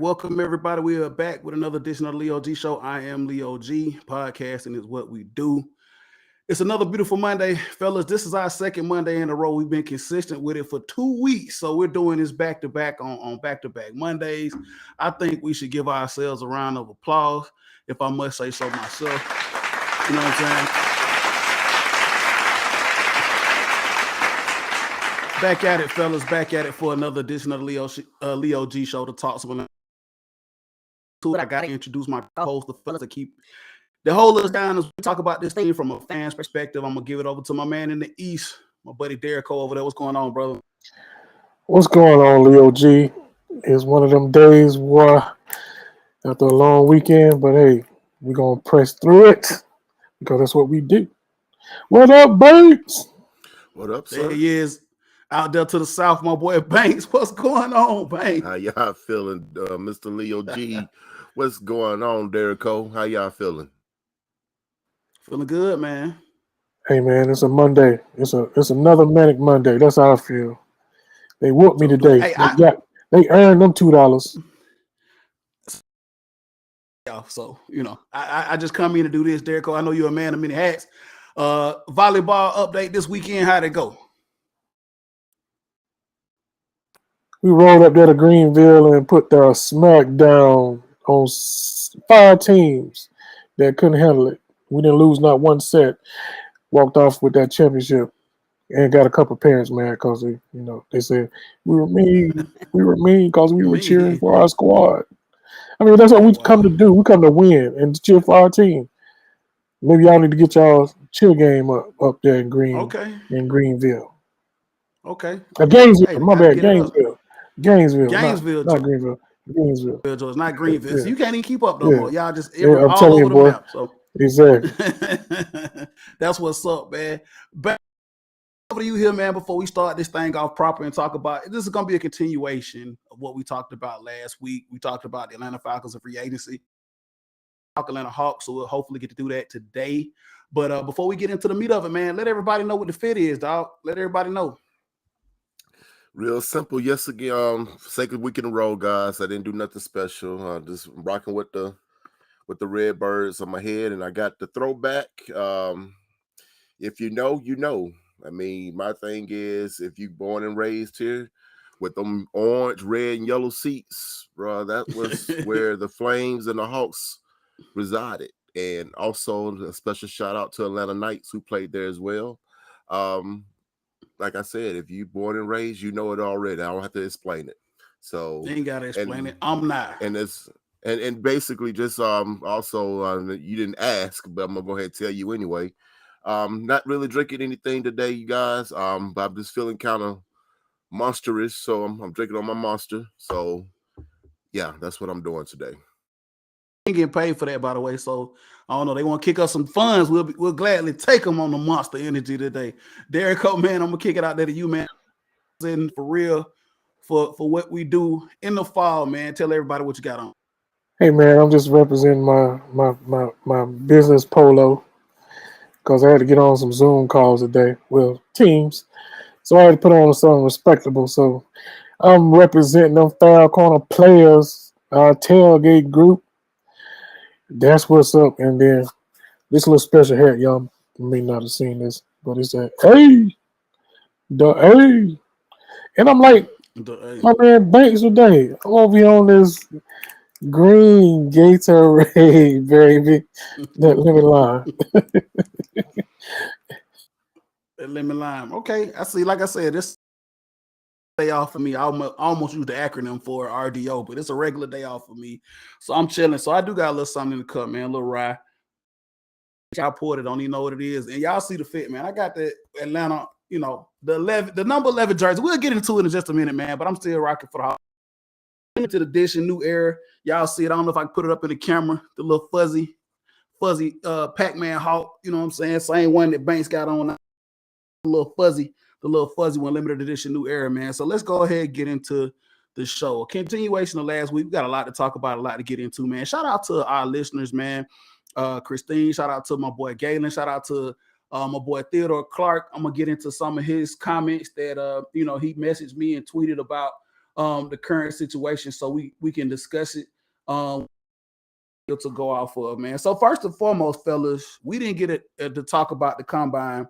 welcome everybody. We are back with another edition of the Leo G Show. I am Leo G. Podcasting is what we do. It's another beautiful Monday, fellas. This is our second Monday in a row. We've been consistent with it for 2 weeks, so we're doing this back to back on back to back Mondays. I think we should give ourselves a round of applause, if I must say so myself. You know what I'm saying? Back at it, fellas. Back at it for another edition of the Leo G Show to talk some. I got to introduce my co-host, the fellas, to keep the whole us down as we talk about this thing from a fan's perspective. I'm gonna give it over to my man in the East, my buddy Derek over there. What's going on, brother? What's going on, Leo G? It's one of them days where after a long weekend, but hey, we're gonna press through it because that's what we do. What up, Banks? What up, sir? There he is. Out there to the south, my boy Banks. What's going on, Banks? How y'all feeling, Mr. Leo G? What's going on, Derek Cole? How y'all feeling? Feeling good, man. Hey man, it's a Monday. It's another manic Monday. That's how I feel. They whooped me today. Hey, they earned them $2. So I just come in to do this, Derek Cole. I know you're a man of many hats. Volleyball update this weekend. How'd it go? We rolled up there to Greenville and put the smack down on 5 teams that couldn't handle it. We didn't lose not one set. Walked off with that championship and got a couple parents mad because they said we were mean. We were mean because we were cheering for our squad. I mean, that's what we come to do. We come to win and to cheer for our team. Maybe y'all need to get y'all cheer game up there in Greenville. Okay. Gainesville. Hey, my bad. Gainesville. Not Greenville. Gainesville. It's not Greenville. Yeah. So you can't even keep up no more. Y'all just I'm all telling over you, the boy. map. So exactly. That's what's up, man. Back over to you here, man, before we start this thing off proper and talk about this is gonna be a continuation of what we talked about last week. We talked about the Atlanta Falcons and free agency. Atlanta Hawks, so we'll hopefully get to do that today. But before we get into the meat of it, man, let everybody know what the fit is, dog. Let everybody know. Real simple. Yes, again, second week in a row, guys. I didn't do nothing special. Just rocking with the red birds on my head, and I got the throwback. If you know, you know. I mean, my thing is, if you born and raised here with them orange, red, and yellow seats, bro, that was where the Flames and the Hawks resided. And also a special shout out to Atlanta Knights who played there as well. Like I said, if you born and raised, you know it already. I don't have to explain it. So you ain't gotta explain it. I'm not. And it's and basically just also you didn't ask, but I'm gonna go ahead and tell you anyway. Not really drinking anything today, you guys. But I'm just feeling kind of monsterish, so I'm drinking on my Monster. So yeah, that's what I'm doing today. Ain't getting paid for that, by the way. So I don't know. They want to kick us some funds. We'll gladly take them on the Monster Energy today. Derek Cole, man, I'm gonna kick it out there to you, man. And for real, for what we do in the fall, man. Tell everybody what you got on. Hey man, I'm just representing my business polo because I had to get on some Zoom calls today. Well, Teams. So I had to put on something respectable. So I'm representing them Foul Corner Players tailgate group. That's what's up. And then this little special hat, y'all may not have seen this, but it's that the A. And I'm like, my man Banks today. I'm over here on this green Gatorade, baby. That lemon lime. That lemon lime. Okay, I see. Like I said, this day off for me. I almost used the acronym for RDO, but it's a regular day off for me. So I'm chilling. So I do got a little something in the cup, man. A little rye. Y'all poured it. Don't even know what it is. And y'all see the fit, man. I got the Atlanta, the number 11 jersey. We'll get into it in just a minute, man. But I'm still rocking for the Hawks. Limited edition, new era. Y'all see it. I don't know if I can put it up in the camera. The little fuzzy Pac-Man Hawk. You know what I'm saying? Same one that Banks got on. The little fuzzy one, limited edition, new era, man. So let's go ahead and get into the show. A continuation of last week. We got a lot to talk about, a lot to get into, man. Shout out to our listeners, man. Christine, shout out to my boy Galen, shout out to my boy Theodore Clark. I'm gonna get into some of his comments that he messaged me and tweeted about the current situation so we can discuss it. To go off of, man. So first and foremost, fellas, we didn't get it to talk about the combine.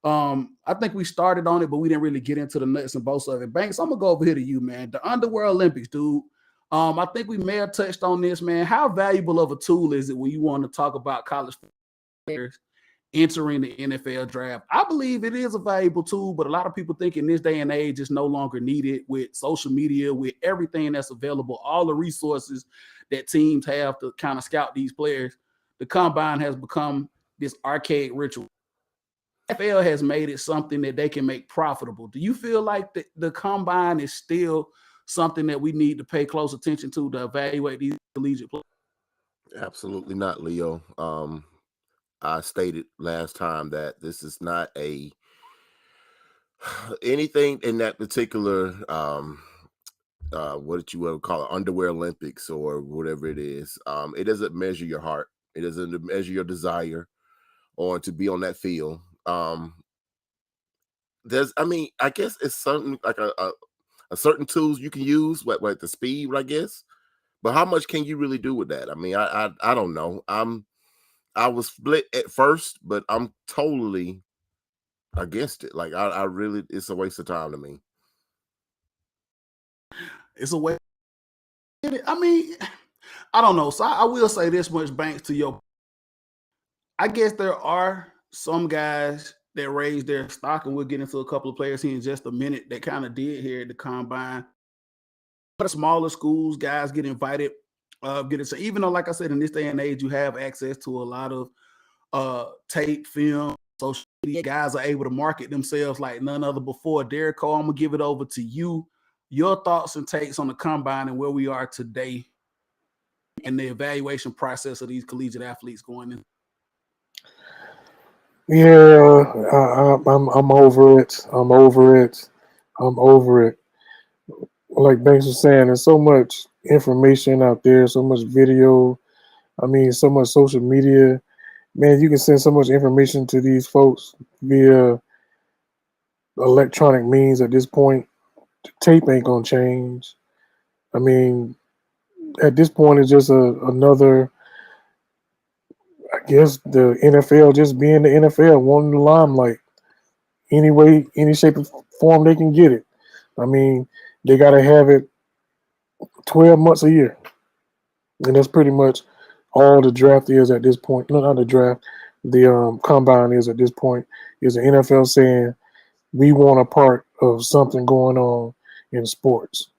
I think we started on it, but we didn't really get into the nuts and bolts of it. Banks, I'm gonna go over here to you, man. The Underwear Olympics, dude. I think we may have touched on this, man. How valuable of a tool is it when you want to talk about college players entering the NFL draft? I believe it is a valuable tool, but a lot of people think in this day and age it's no longer needed with social media, with everything that's available, all the resources that teams have to kind of scout these players. The combine has become this archaic ritual. NFL has made it something that they can make profitable. Do you feel like the combine is still something that we need to pay close attention to evaluate these collegiate players? Absolutely not, Leo. I stated last time that this is not a anything in that particular what did you ever call it, Underwear Olympics or whatever it is. It doesn't measure your heart. It doesn't measure your desire or to be on that field. I guess it's something like a certain tools you can use, like the speed, I guess. But how much can you really do with that? I mean, I don't know. I was split at first, but I'm totally against it. Like I really, it's a waste of time to me. It's a way. I mean, I don't know. So I will say this much, Banks, to your. I guess there are some guys that raised their stock, and we'll get into a couple of players here in just a minute that kind of did here at the combine. But smaller schools, guys get invited. So even though, like I said, in this day and age, you have access to a lot of tape, film, social media. Guys are able to market themselves like none other before. Derek Cole, I'm gonna give it over to you. Your thoughts and takes on the combine and where we are today and the evaluation process of these collegiate athletes going in. Yeah, I'm over it. I'm over it. I'm over it. Like Banks was saying, there's so much information out there, so much video. I mean, so much social media. Man, you can send so much information to these folks via electronic means at this point. The tape ain't gonna change. I mean, at this point, it's just another. I guess the NFL just being the NFL, wanting the limelight any way, any shape or form they can get it. I mean, they got to have it 12 months a year, and that's pretty much all the draft is at this point. No, not the draft. The combine is at this point. Is the NFL saying we want a part of something going on in sports?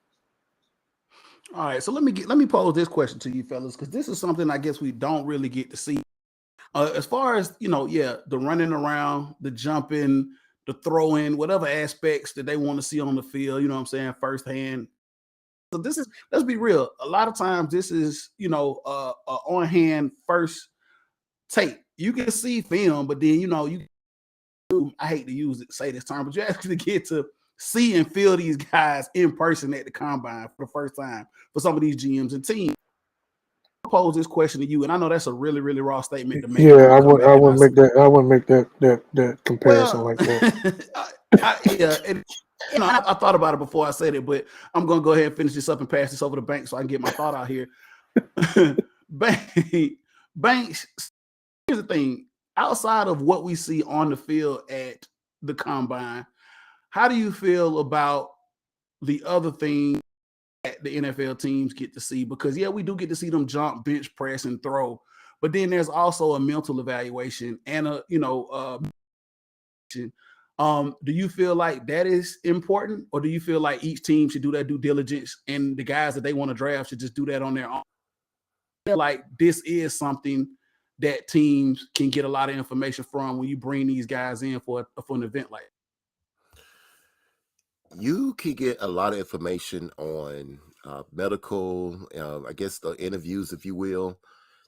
All right, so let me pose this question to you, fellas, because this is something I guess we don't really get to see. As far as the running around, the jumping, the throwing, whatever aspects that they want to see on the field, you know what I'm saying, firsthand. So this is, let's be real. A lot of times this is, on hand first tape. You can see film, but then I hate to say this term, but you actually get to see and feel these guys in person at the combine for the first time for some of these GMs and teams. I'll pose this question to you, and I know that's a really, really raw statement to make. Yeah, I wouldn't make that comparison like that. I thought about it before I said it, but I'm gonna go ahead and finish this up and pass this over to Banks so I can get my thought out here. Banks, here's the thing. Outside of what we see on the field at the combine, how do you feel about the other things that the NFL teams get to see? Because we do get to see them jump, bench press, and throw, but then there's also a mental evaluation and do you feel like that is important, or do you feel like each team should do that due diligence and the guys that they want to draft should just do that on their own? Like this is something that teams can get a lot of information from when you bring these guys in for an event like that. You can get a lot of information on medical, I guess the interviews, if you will.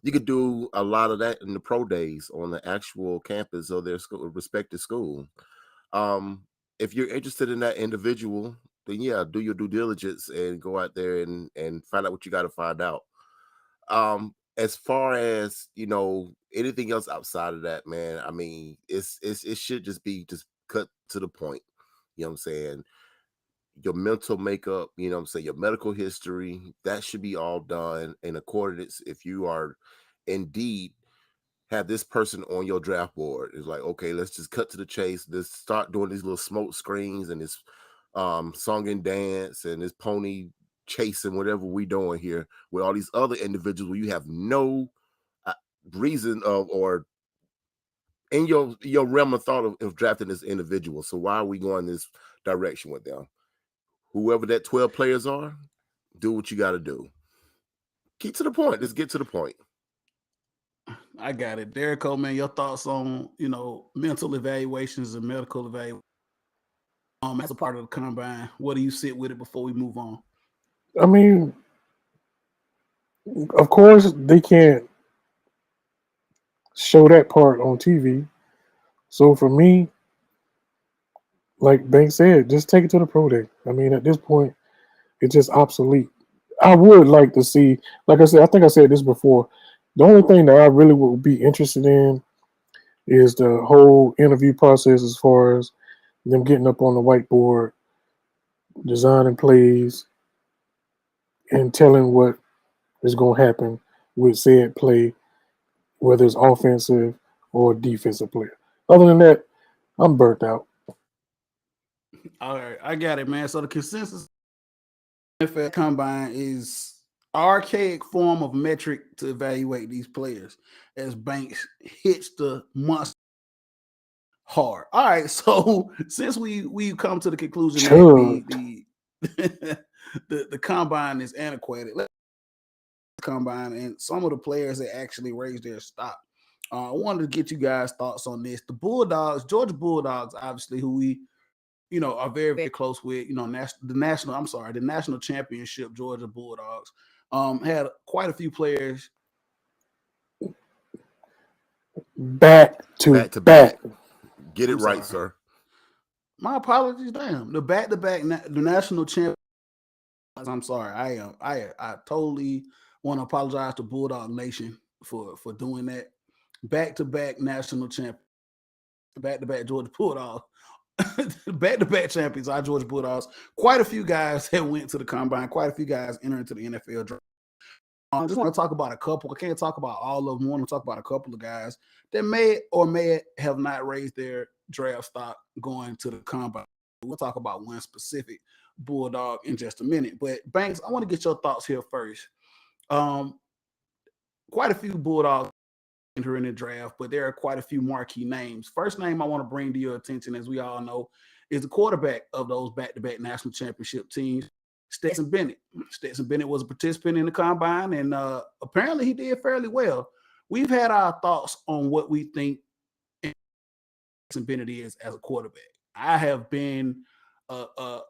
You could do a lot of that in the pro days on the actual campus of their school, respective school. If you're interested in that individual, then do your due diligence and go out there and find out what you got to find out. As far as anything else outside of that, man, I mean, it should just be cut to the point. You know what I'm saying? your mental makeup, you know what I'm saying, your medical history, that should be all done in accordance. If you are indeed have this person on your draft board, it's like, okay, let's just cut to the chase. Let's start doing these little smoke screens and this song and dance and this pony chasing, whatever we doing here with all these other individuals where you have no reason of or in your realm of thought of drafting this individual. So why are we going this direction with them? Whoever that 12 players are, do what you got to do. Keep to the point. Let's get to the point. I got it. Derek Coleman, your thoughts on, mental evaluations and medical evaluations as a part of the combine. What do you sit with it before we move on? I mean, of course, they can't show that part on TV. So for me, like Banks said, just take it to the pro day. I mean, at this point, it's just obsolete. I would like to see, like I said, I think I said this before. The only thing that I really would be interested in is the whole interview process, as far as them getting up on the whiteboard, designing plays, and telling what is going to happen with said play, whether it's offensive or defensive player. Other than that, I'm burnt out. All right, I got it, man. So the consensus NFL Combine is archaic form of metric to evaluate these players, as Banks hits the monster hard. All right, so since we come to the conclusion that the combine is antiquated, let's combine and some of the players that actually raised their stock. I wanted to get you guys' thoughts on this. The Bulldogs, Georgia Bulldogs, obviously, who we are very, very close with, the national championship Georgia Bulldogs had quite a few players back to back. Get it right, sir. My apologies, damn. The back-to-back the national champ. I'm sorry. I totally want to apologize to Bulldog Nation for doing that. Back-to-back national champ, back-to-back Georgia Bulldogs. Back-to-back champions, our Georgia Bulldogs. Quite a few guys that went to the combine, quite a few guys entered into the NFL draft. I just want to talk about a couple. I can't talk about all of them. I want to talk about a couple of guys that may or may have not raised their draft stock going to the combine. We'll talk about one specific Bulldog in just a minute. But Banks, I want to get your thoughts here first. Quite a few Bulldogs enter in the draft, but there are quite a few marquee names. First name I want to bring to your attention, as we all know, is the quarterback of those back-to-back national championship teams, Stetson Bennett. Stetson Bennett was a participant in the combine, and apparently he did fairly well. We've had our thoughts on what we think Stetson Bennett is as a quarterback. I have been a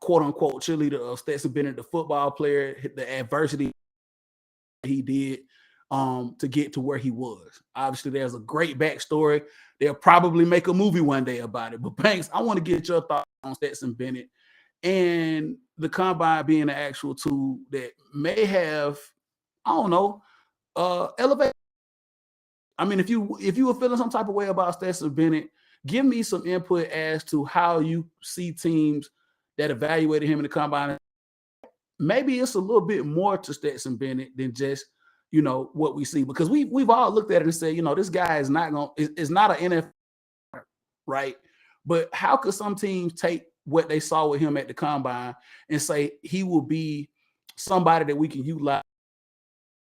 quote-unquote cheerleader of Stetson Bennett, the football player, the adversity he did to get to where he was. Obviously, there's a great backstory. They'll probably make a movie one day about it. But Banks, I want to get your thoughts on Stetson Bennett and the combine being an actual tool that may have, elevate. I mean, if you were feeling some type of way about Stetson Bennett, give me some input as to how you see teams that evaluated him in the combine. Maybe it's a little bit more to Stetson Bennett than just, what we see, because we've all looked at it and said, this guy is not an NFL, right? But how could some teams take what they saw with him at the combine and say he will be somebody that we can utilize?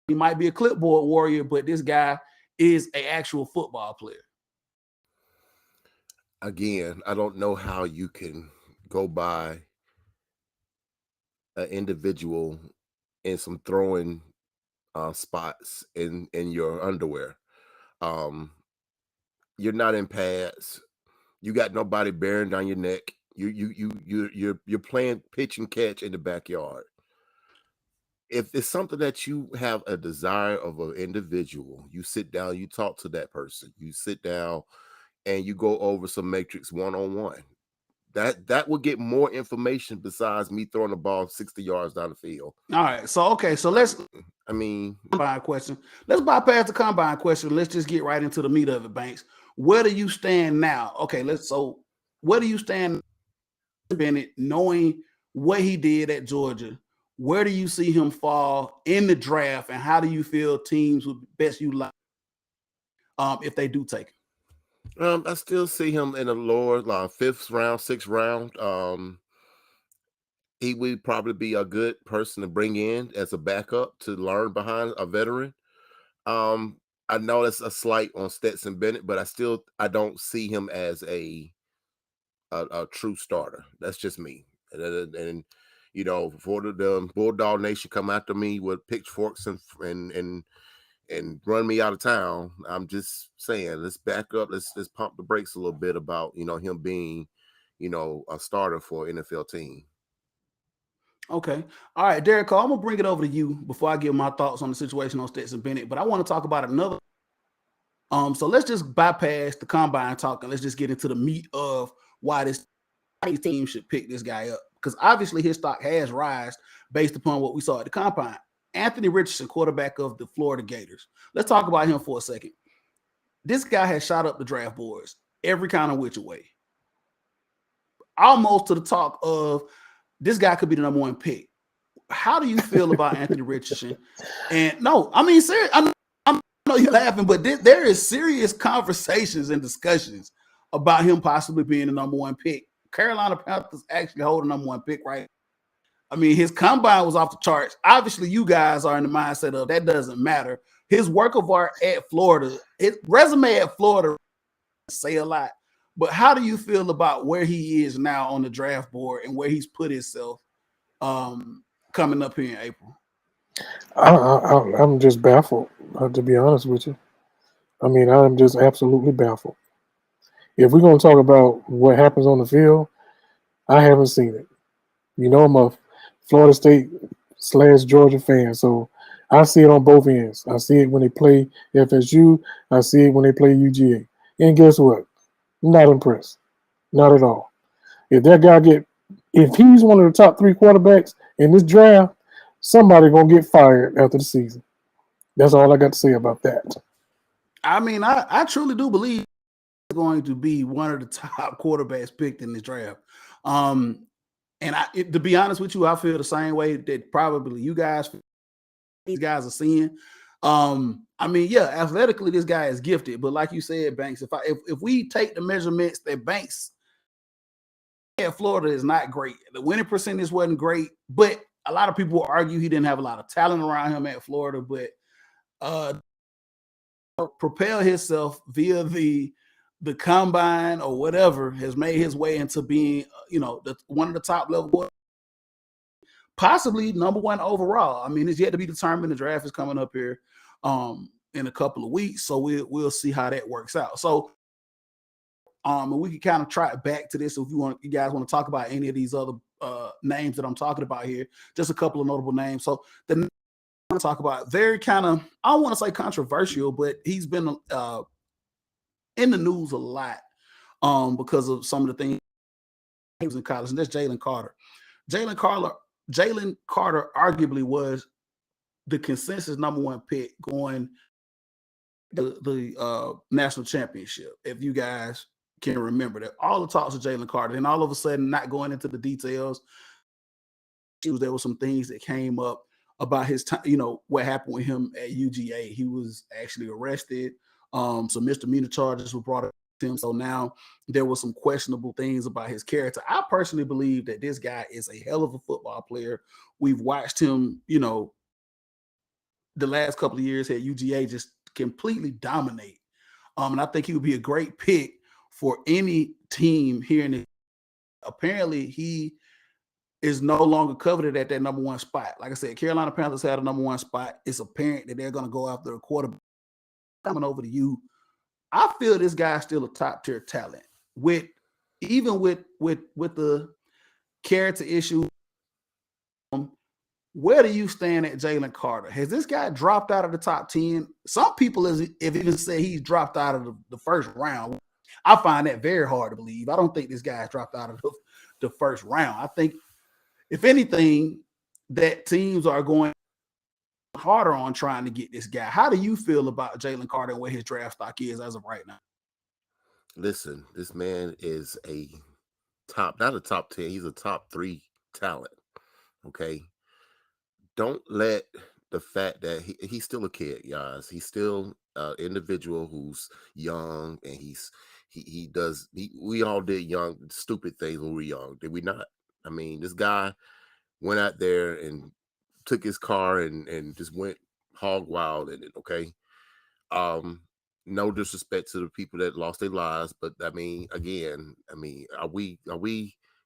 He might be a clipboard warrior, but this guy is an actual football player. Again, I don't know how you can go by an individual in some throwing spots in your underwear. You're not in pads. You got nobody bearing down your neck. You're playing pitch and catch in the backyard. If it's something that you have a desire of an individual, you sit down, you talk to that person, you sit down and you go over some matrix one-on-one. That will get more information besides me throwing the ball 60 yards down the field. All right. So let's combine question. Let's bypass the combine question. Let's just get right into the meat of it, Banks. Where do you stand now? Okay, where do you stand, Bennett, knowing what he did at Georgia, where do you see him fall in the draft, and how do you feel teams would best utilize if they do take him? I still see him in the lower, like 5th round, 6th round. He would probably be a good person to bring in as a backup to learn behind a veteran. I know that's a slight on Stetson Bennett, but I don't see him as a true starter. That's just me. And you know, for the Bulldog Nation come after me with pitchforks and run me out of town, I'm just saying, let's back up. Let's pump the brakes a little bit about, you know, him being, you know, a starter for an NFL team. Okay. All right, Derek, I'm going to bring it over to you before I give my thoughts on the situation on Stetson Bennett, but I want to talk about another. So let's just bypass the combine talk and let's just get into the meat of why this team should pick this guy up. Because obviously his stock has risen based upon what we saw at the combine. Anthony Richardson, quarterback of the Florida Gators. Let's talk about him for a second. This guy has shot up the draft boards every kind of which way. Almost to the talk of this guy could be the number 1 pick. How do you feel about Anthony Richardson? And no, I mean, serious. I know you're laughing, but there is serious conversations and discussions about him possibly being the number 1 pick. Carolina Panthers actually hold the number 1 pick, right? I mean, his combine was off the charts. Obviously, you guys are in the mindset of that doesn't matter. His work of art at Florida, his resume at Florida say a lot. But how do you feel about where he is now on the draft board and where he's put himself coming up here in April? I'm just baffled, to be honest with you. I mean, I'm just absolutely baffled. If we're going to talk about what happens on the field, I haven't seen it. You know, I'm a Florida State / Georgia fan, so I see it on both ends. I see it when they play FSU. I see it when they play UGA. And guess what? Not impressed. Not at all. If he's one of the top 3 quarterbacks in this draft, somebody going to get fired after the season. That's all I got to say about that. I mean, I truly do believe he's going to be one of the top quarterbacks picked in this draft. And to be honest with you, I feel the same way that probably these guys are seeing. I mean, yeah, athletically, this guy is gifted, but like you said, Banks, if we take the measurements that Banks at Florida is not great, the winning percentage wasn't great, but a lot of people argue he didn't have a lot of talent around him at Florida, but propel himself via the combine or whatever has made his way into being, you know, one of the top level, possibly number 1 overall. I mean, it's yet to be determined. The draft is coming up here in a couple of weeks, so we'll see how that works out. So and we can kind of try it back to this if you guys want to talk about any of these other names that I'm talking about here. Just a couple of notable names. So the name I want to talk about, very kind of, I don't want to say controversial, but he's been in the news a lot because of some of the things he was in college, and that's Jalen Carter. Jalen Carter arguably was the consensus number 1 pick going the national championship. If you guys can remember that, all the talks of Jalen Carter, and all of a sudden, not going into the details, there were some things that came up about his time, you know, what happened with him at UGA. He was actually arrested. Some misdemeanor charges were brought up to him. So now there were some questionable things about his character. I personally believe that this guy is a hell of a football player. We've watched him, you know, the last couple of years at UGA just completely dominate. And I think he would be a great pick for any team here in the. Apparently, he is no longer coveted at that number 1 spot. Like I said, Carolina Panthers had a number 1 spot. It's apparent that they're going to go after a quarterback. Coming over to you, I feel this guy's still a top tier talent. Even with the character issue, where do you stand at Jalen Carter? Has this guy dropped out of the top 10? Some people have even said he's dropped out of the first round. I find that very hard to believe. I don't think this guy's dropped out of the first round. I think, if anything, that teams are going harder on trying to get this guy. How do you feel about Jalen Carter and where his draft stock is as of right now? Listen, this man is not a top 10. He's a top 3 talent. Okay. Don't let the fact that he's still a kid, guys. He's still an individual who's young, and we all did young stupid things when we were young, did we not? I mean, this guy went out there and took his car and just went hog wild in it. Okay. No disrespect to the people that lost their lives, but I mean, again, are we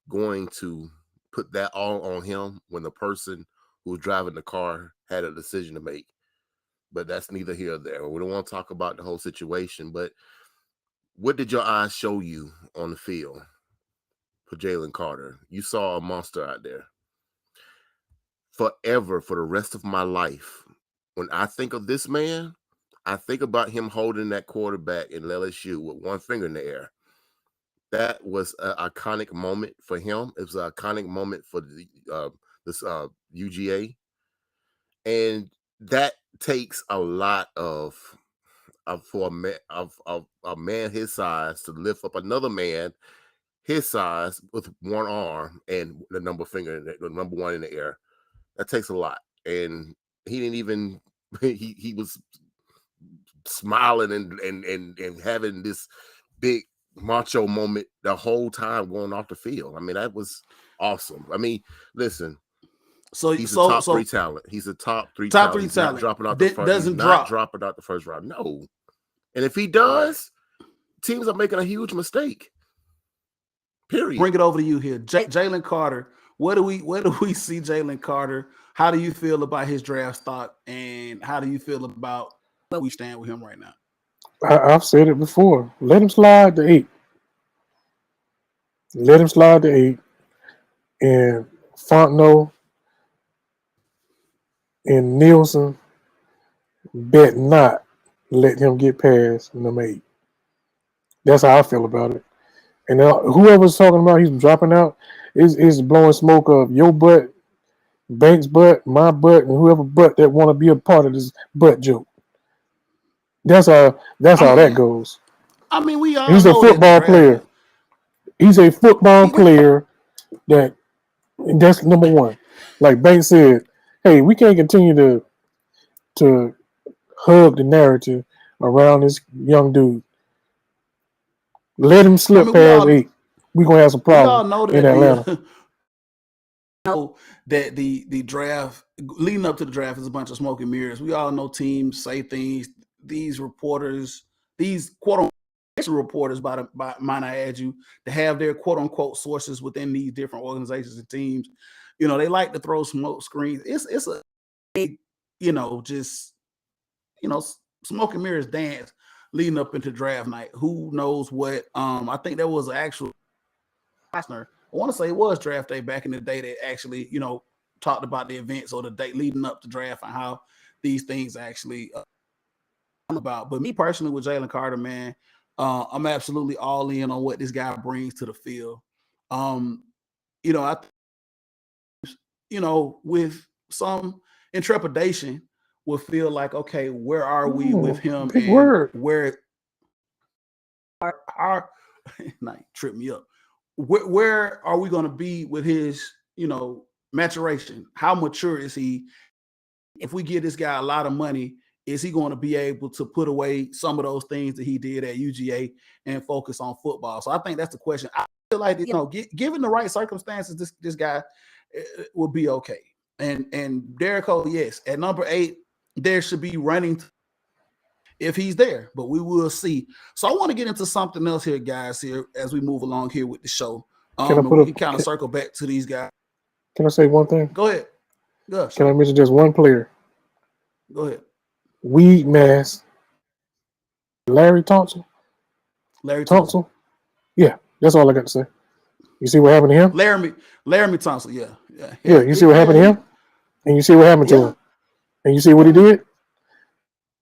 going to put that all on him when the person who was driving the car had a decision to make? But that's neither here or there. We don't want to talk about the whole situation, but what did your eyes show you on the field for Jalen Carter? You saw a monster out there. Forever, for the rest of my life, when I think of this man, I think about him holding that quarterback in LSU with one finger in the air. That was an iconic moment for him. It was an iconic moment for this UGA, and that takes a lot for a man his size to lift up another man his size with one arm and the the number one in the air. That takes a lot, and he didn't even he was smiling and having this big macho moment the whole time going off the field. I mean, that was awesome. I mean, listen. So he's a top three talent. He's a top three talent. He's not dropping out the first. Doesn't drop. Dropping out the first round. No. And if he does, teams are making a huge mistake. Period. Bring it over to you here, Jalen Carter. Where do we see Jalen Carter? How do you feel about his draft stock, and how do you feel about where we stand with him right now? I've said it before. Let him slide to 8. Let him slide to 8. And Fontenot and Nielsen bet not let him get past number 8. That's how I feel about it. And whoever's talking about he's dropping out is blowing smoke of your butt, Banks' butt, my butt, and whoever butt that want to be a part of this butt joke. That's how that goes. I mean, he's a football player. He's a football player that's number one. Like Banks said, hey, we can't continue to hug the narrative around this young dude. Let him slip past 8. We're gonna have some problems in Atlanta. Know that the draft leading up to the draft is a bunch of smoke and mirrors. We all know teams say things. These reporters, these quote unquote reporters, might I add you, to have their quote unquote sources within these different organizations and teams. You know, they like to throw smoke screens. It's a big, smoke and mirrors dance leading up into draft night. Who knows what? I think there was an actual Eisner. I want to say it was draft day back in the day that actually, talked about the events or the date leading up to draft and how these things actually about. But me personally, with Jalen Carter, man, I'm absolutely all in on what this guy brings to the field. With some intrepidation, will feel like, okay, where are we with him? Big word. Where our not trip me up. Where are we going to be with his, maturation? How mature is he? If we give this guy a lot of money, is he going to be able to put away some of those things that he did at UGA and focus on football? So I think that's the question. I feel like, given the right circumstances, this guy will be okay. And Derek Cole, yes, at number 8, there should be running if he's there, but we will see. So I want to get into something else here, guys, here as we move along here with the show. We can kind of circle back to these guys. Can I say one thing? Go ahead. Can I mention just one player? Go ahead. Weed mask. Larry Thompson. Yeah, that's all I got to say. You see what happened to him? Laramie Thompson. Yeah. You see what happened to him, and you see what happened to him, and you see what he did.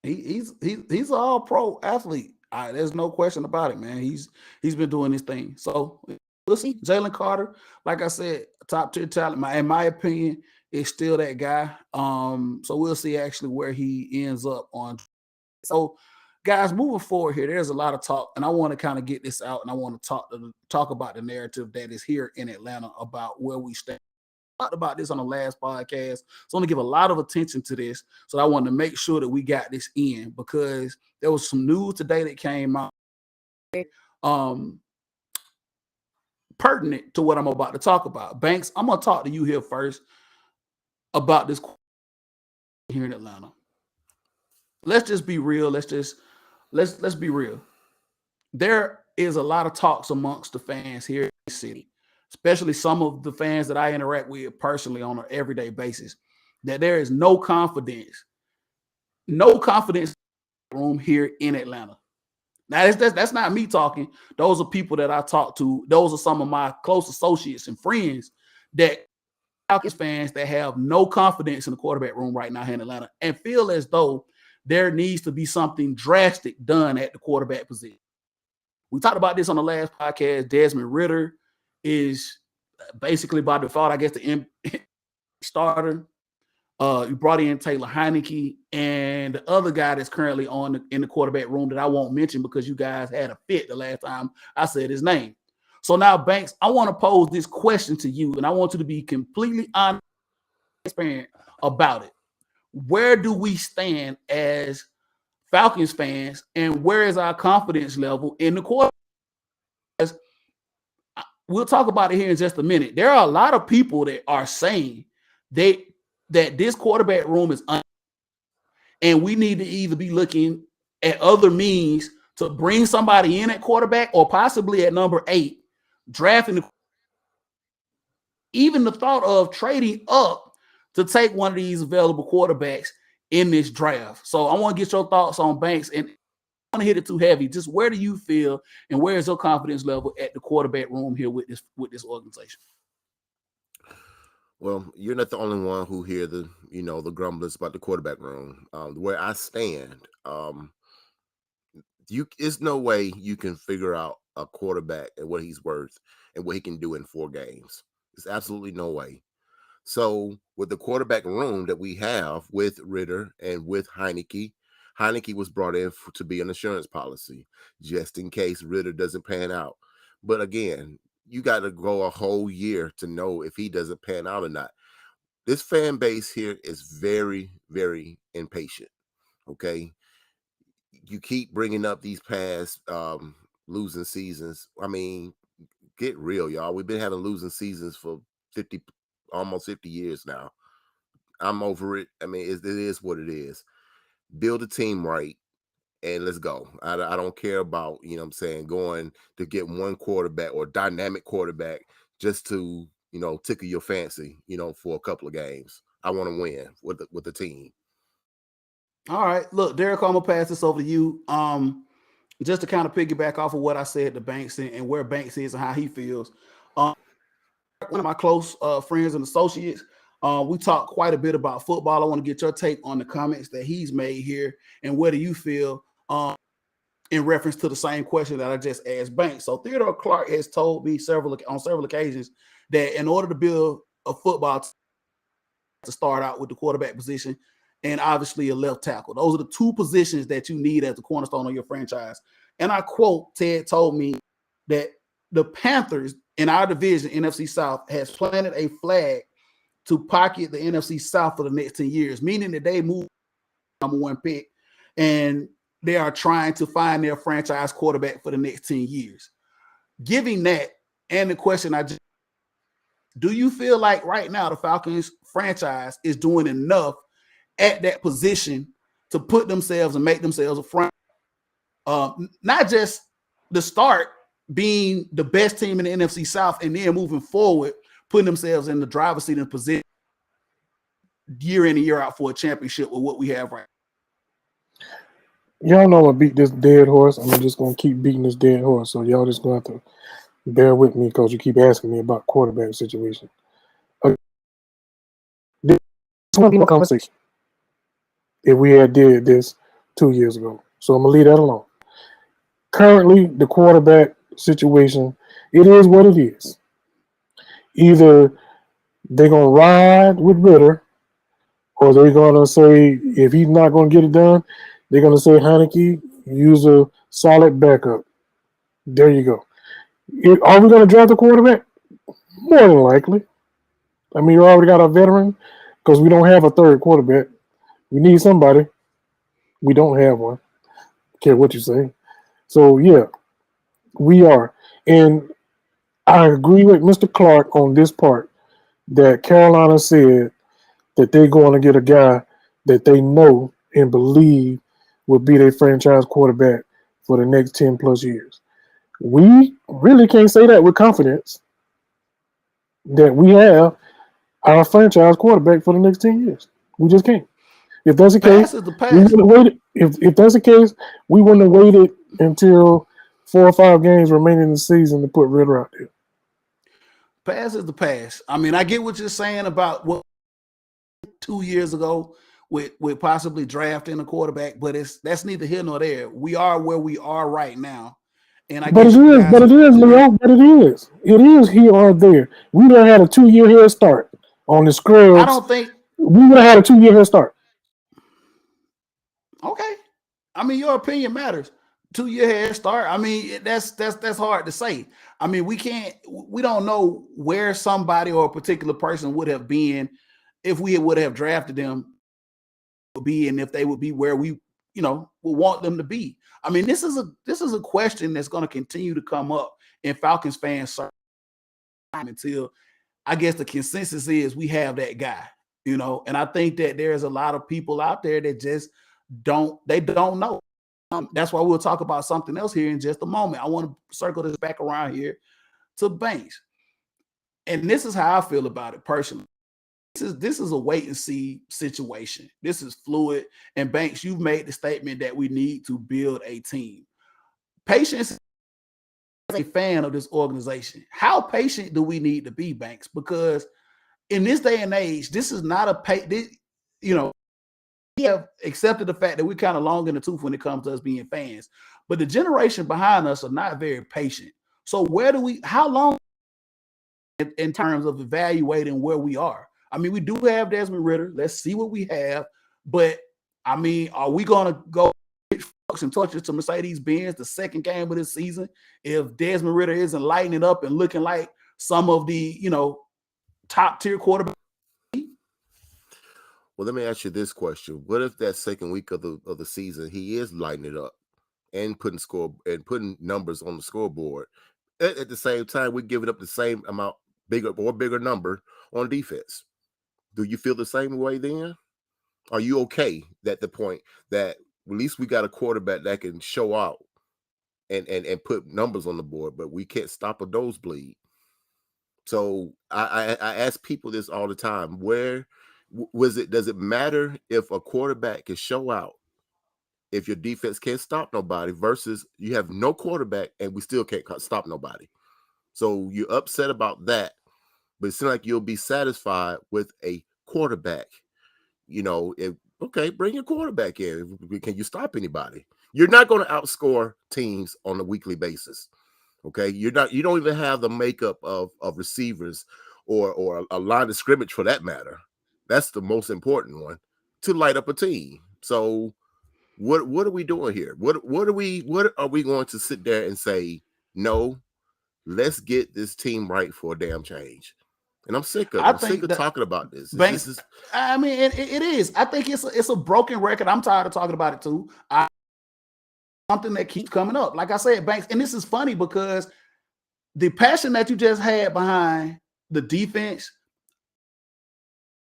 He's an all-pro athlete. There's no question about it, man. He's been doing his thing. So we'll see. Jalen Carter, like I said, top-tier talent. In my opinion, is still that guy. So we'll see actually where he ends up on. So, guys, moving forward here, there's a lot of talk, and I want to kind of get this out, and I want to talk about the narrative that is here in Atlanta about where we stand talked about this on the last podcast. So I want to give a lot of attention to this. So I wanted to make sure that we got this in because there was some news today that came out pertinent to what I'm about to talk about. Banks, I'm going to talk to you here first about this here in Atlanta. Let's just be real. Let's be real. There is a lot of talks amongst the fans here in the city, especially some of the fans that I interact with personally on an everyday basis, that there is no confidence room here in Atlanta. Now, that's not me talking. Those are people that I talk to. Those are some of my close associates and friends that Falcons fans that have no confidence in the quarterback room right now here in Atlanta and feel as though there needs to be something drastic done at the quarterback position. We talked about this on the last podcast. Desmond Ridder is basically by default, I guess, the starter. You brought in Taylor Heineke and the other guy that's currently in the quarterback room that I won't mention because you guys had a fit the last time I said his name. So now, Banks, I want to pose this question to you, and I want you to be completely honest and transparent about it. Where do we stand as Falcons fans, and where is our confidence level in the quarterback? We'll talk about it here in just a minute. There are a lot of people that are saying that this quarterback room is and we need to either be looking at other means to bring somebody in at quarterback or possibly at number 8, drafting even the thought of trading up to take one of these available quarterbacks in this draft. So I want to get your thoughts on Banks, and I want to hit it too heavy. Just where do you feel and where is your confidence level at the quarterback room here with this organization? Well, you're not the only one who hear the grumblings about the quarterback room. Where I stand, there's no way you can figure out a quarterback and what he's worth and what he can do in 4 games. There's absolutely no way. So with the quarterback room that we have with Ridder and with Heineke was brought in to be an insurance policy just in case Ridder doesn't pan out. But again, you got to go a whole year to know if he doesn't pan out or not. This fan base here is very, very impatient. Okay. You keep bringing up these past losing seasons. I mean, get real, y'all. We've been having losing seasons for almost 50 years now. I'm over it. I mean, it is what it is. Build a team right and let's go. I don't care about, going to get one quarterback or dynamic quarterback just to, tickle your fancy, for a couple of games. I want to win with the team. All right. Look, Derek, I'm going to pass this over to you. Just to kind of piggyback off of what I said to Banks and where Banks is and how he feels. One of my close friends and associates, we talk quite a bit about football. I want to get your take on the comments that he's made here and where do you feel in reference to the same question that I just asked Banks. So Theodore Clark has told me on several occasions that in order to build a football team, to start out with the quarterback position and obviously a left tackle. Those are the 2 positions that you need as the cornerstone of your franchise. And I quote, Ted told me that the Panthers in our division, NFC South, has planted a flag to pocket the NFC South for the next 10 years, meaning that they move number 1 pick and they are trying to find their franchise quarterback for the next 10 years. Giving that and the question do you feel like right now the Falcons franchise is doing enough at that position to put themselves and make themselves a front? Not just the start being the best team in the NFC South and then moving forward, putting themselves in the driver's seat in position year in and year out for a championship with what we have right now. Y'all know I'm going to beat this dead horse. I'm just going to keep beating this dead horse. So y'all just going to have to bear with me because you keep asking me about quarterback situation. This won't be no conversation if we had did this 2 years ago. So I'm going to leave that alone. Currently, the quarterback situation, it is what it is. Either they're going to ride with Ridder or they're going to say, if he's not going to get it done, they're going to say, Heineke, use a solid backup. There you go. Are we going to draft a quarterback? More than likely. I mean, you already got a veteran because we don't have a third quarterback. We need somebody. We don't have one. Care what you say. So yeah, we are. And I agree with Mr. Clark on this part that Carolina said that they're going to get a guy that they know and believe will be their franchise quarterback for the next 10 plus years. We really can't say that with confidence that we have our franchise quarterback for the next 10 years. We just can't. If that's the case, Pass is the we pass. wouldn't have waited. If that's the case, we wouldn't have waited until 4 or 5 games remaining in the season to put Ritter out there. Pass is the pass. I mean, I get what you're saying about what 2 years ago with possibly drafting a quarterback, but that's neither here nor there. We are where we are right now. And I But guess it you is, guys but it is, Leo. But it is here or there. We would have had a 2-year head start on the Scrubs. I don't think We would have had a 2-year head start. okay. I mean, your opinion matters. 2-year head start. I mean, that's hard to say. I mean, we don't know where somebody or a particular person would have been if we would have drafted them be and if they would be where we, would want them to be. I mean, this is a question that's going to continue to come up in Falcons fans until I guess the consensus is we have that guy, and I think that there's a lot of people out there that just don't know. That's why we'll talk about something else here in just a moment. I want to circle this back around here to Banks. And this is how I feel about it personally. This is a wait and see situation. This is fluid. And Banks, you've made the statement that we need to build a team. Patience is a fan of this organization. How patient do we need to be, Banks? Because in this day and age, this is not we have accepted the fact that we're kind of long in the tooth when it comes to us being fans. But the generation behind us are not very patient. So how long in terms of evaluating where we are? I mean, we do have Desmond Ritter. Let's see what we have. But, I mean, are we going to go and touches to Mercedes-Benz the second game of this season if Desmond Ritter isn't lighting it up and looking like some of the, top-tier quarterbacks? Well, let me ask you this question: what if that second week of the season he is lighting it up and putting numbers on the scoreboard? At the same time, we're giving up the same amount, bigger number on defense. Do you feel the same way then? Are you okay at the point that at least we got a quarterback that can show out and put numbers on the board, but we can't stop a nosebleed? So I ask people this all the time: does it matter if a quarterback can show out if your defense can't stop nobody versus you have no quarterback and we still can't stop nobody? So you're upset about that, but it seems like you'll be satisfied with a quarterback. Okay, bring your quarterback in. Can you stop anybody? You're not going to outscore teams on a weekly basis. Okay, you don't even have the makeup of receivers or a line of scrimmage for that matter. That's the most important one to light up a team. So what are we doing here? What are we going to sit there and say, no, let's get this team right for a damn change? And I'm sick of talking about this. I mean, it is. I think it's a broken record. I'm tired of talking about it too. Something that keeps coming up. Like I said, Banks, and this is funny because the passion that you just had behind the defense,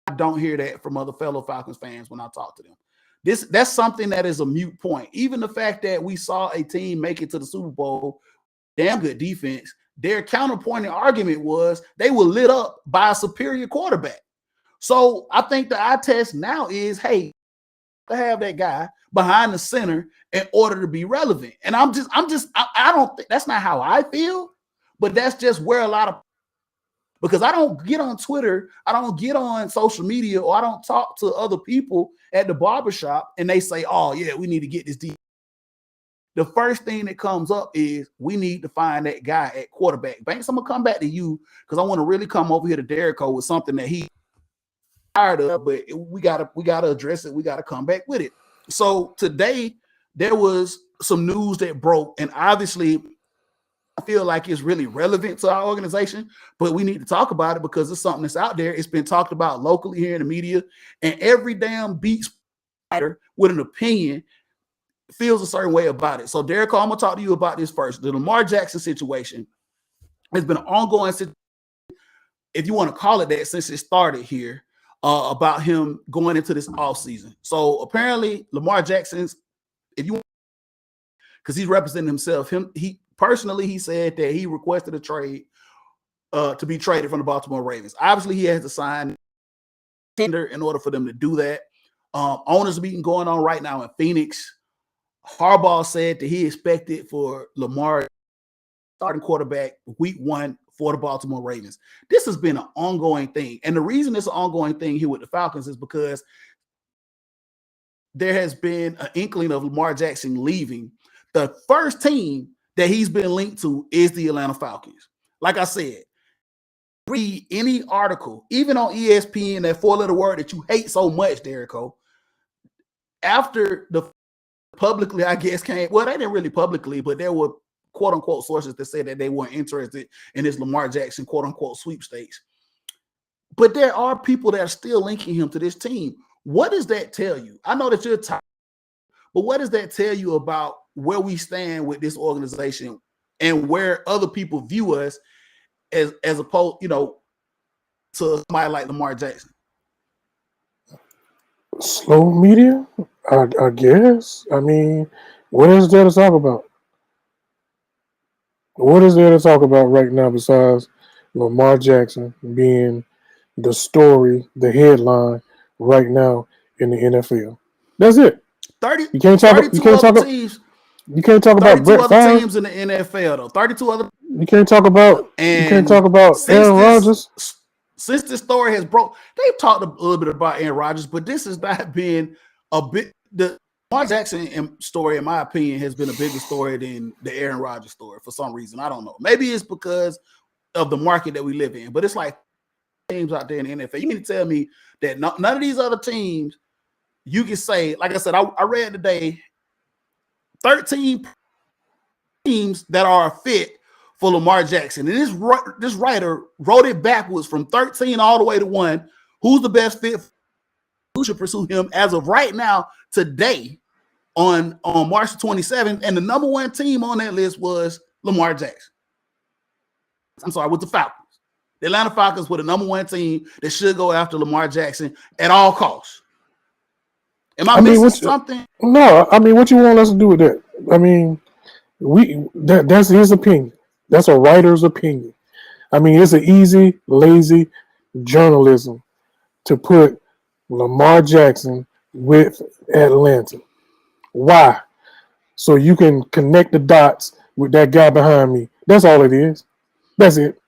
I don't hear that from other fellow Falcons fans when I talk to them. That's something that is a moot point. Even the fact that we saw a team make it to the Super Bowl, damn good defense, their counterpointing argument was they were lit up by a superior quarterback. So I think the eye test now is, hey, to have that guy behind the center in order to be relevant. And I don't think that's not how I feel, but that's just where a lot of, because I don't get on Twitter, I don't get on social media, or I don't talk to other people at the barbershop and they say, oh yeah, we need to get this deep. The first thing that comes up is we need to find that guy at quarterback. Banks, I'm gonna come back to you because I want to really come over here to Derrico with something that he tired of, but we gotta address it. We gotta come back with it. So today there was some news that broke, and obviously feel like it's really relevant to our organization, but we need to talk about it because it's something that's out there. It's been talked about locally here in the media, and every damn beat writer with an opinion feels a certain way about it. So, Derek, I'm gonna talk to you about this first. The Lamar Jackson situation has been an ongoing situation, if you want to call it that, since it started here, about him going into this offseason. So apparently, Lamar Jackson's, if you, because he's representing himself, he said that he requested a trade to be traded from the Baltimore Ravens. Obviously, he has to sign tender in order for them to do that. Owners meeting going on right now in Phoenix. Harbaugh said that he expected for Lamar starting quarterback week 1 for the Baltimore Ravens. This has been an ongoing thing. And the reason it's an ongoing thing here with the Falcons is because there has been an inkling of Lamar Jackson leaving. The first team that he's been linked to is the Atlanta Falcons. Like I said, read any article, even on ESPN, that 4-letter word that you hate so much, Derrico, after the publicly, I guess, came, well, they didn't really publicly, but there were quote unquote sources that said that they weren't interested in this Lamar Jackson quote unquote sweepstakes. But there are people that are still linking him to this team. What does that tell you? I know that you're tired, but what does that tell you about where we stand with this organization and where other people view us as opposed, to somebody like Lamar Jackson? Slow media, I guess. I mean, what is there to talk about? What is there to talk about right now besides Lamar Jackson being the story, the headline right now in the NFL? That's it. You can't talk about Brett Favre. Teams in the NFL though. 32 other. You can't talk about Aaron Rodgers. Since this story has broke, they've talked a little bit about Aaron Rodgers, but this has not been a bit. The Lamar Jackson story, in my opinion, has been a bigger story than the Aaron Rodgers story for some reason. I don't know. Maybe it's because of the market that we live in, but it's like teams out there in the NFL. You mean to tell me that none of these other teams, you can say, like I said, I read today, 13 teams that are a fit for Lamar Jackson. And this writer wrote it backwards from 13 all the way to 1. Who's the best fit? Who should pursue him as of right now, today, on March 27th? And the number 1 team on that list was Lamar Jackson. I'm sorry, with the Falcons. The Atlanta Falcons were the number 1 team that should go after Lamar Jackson at all costs. Am I missing something? No, I mean, what you want us to do with that? I mean, that's his opinion. That's a writer's opinion. I mean, it's an easy, lazy journalism to put Lamar Jackson with Atlanta. Why? So you can connect the dots with that guy behind me. That's all it is. That's it.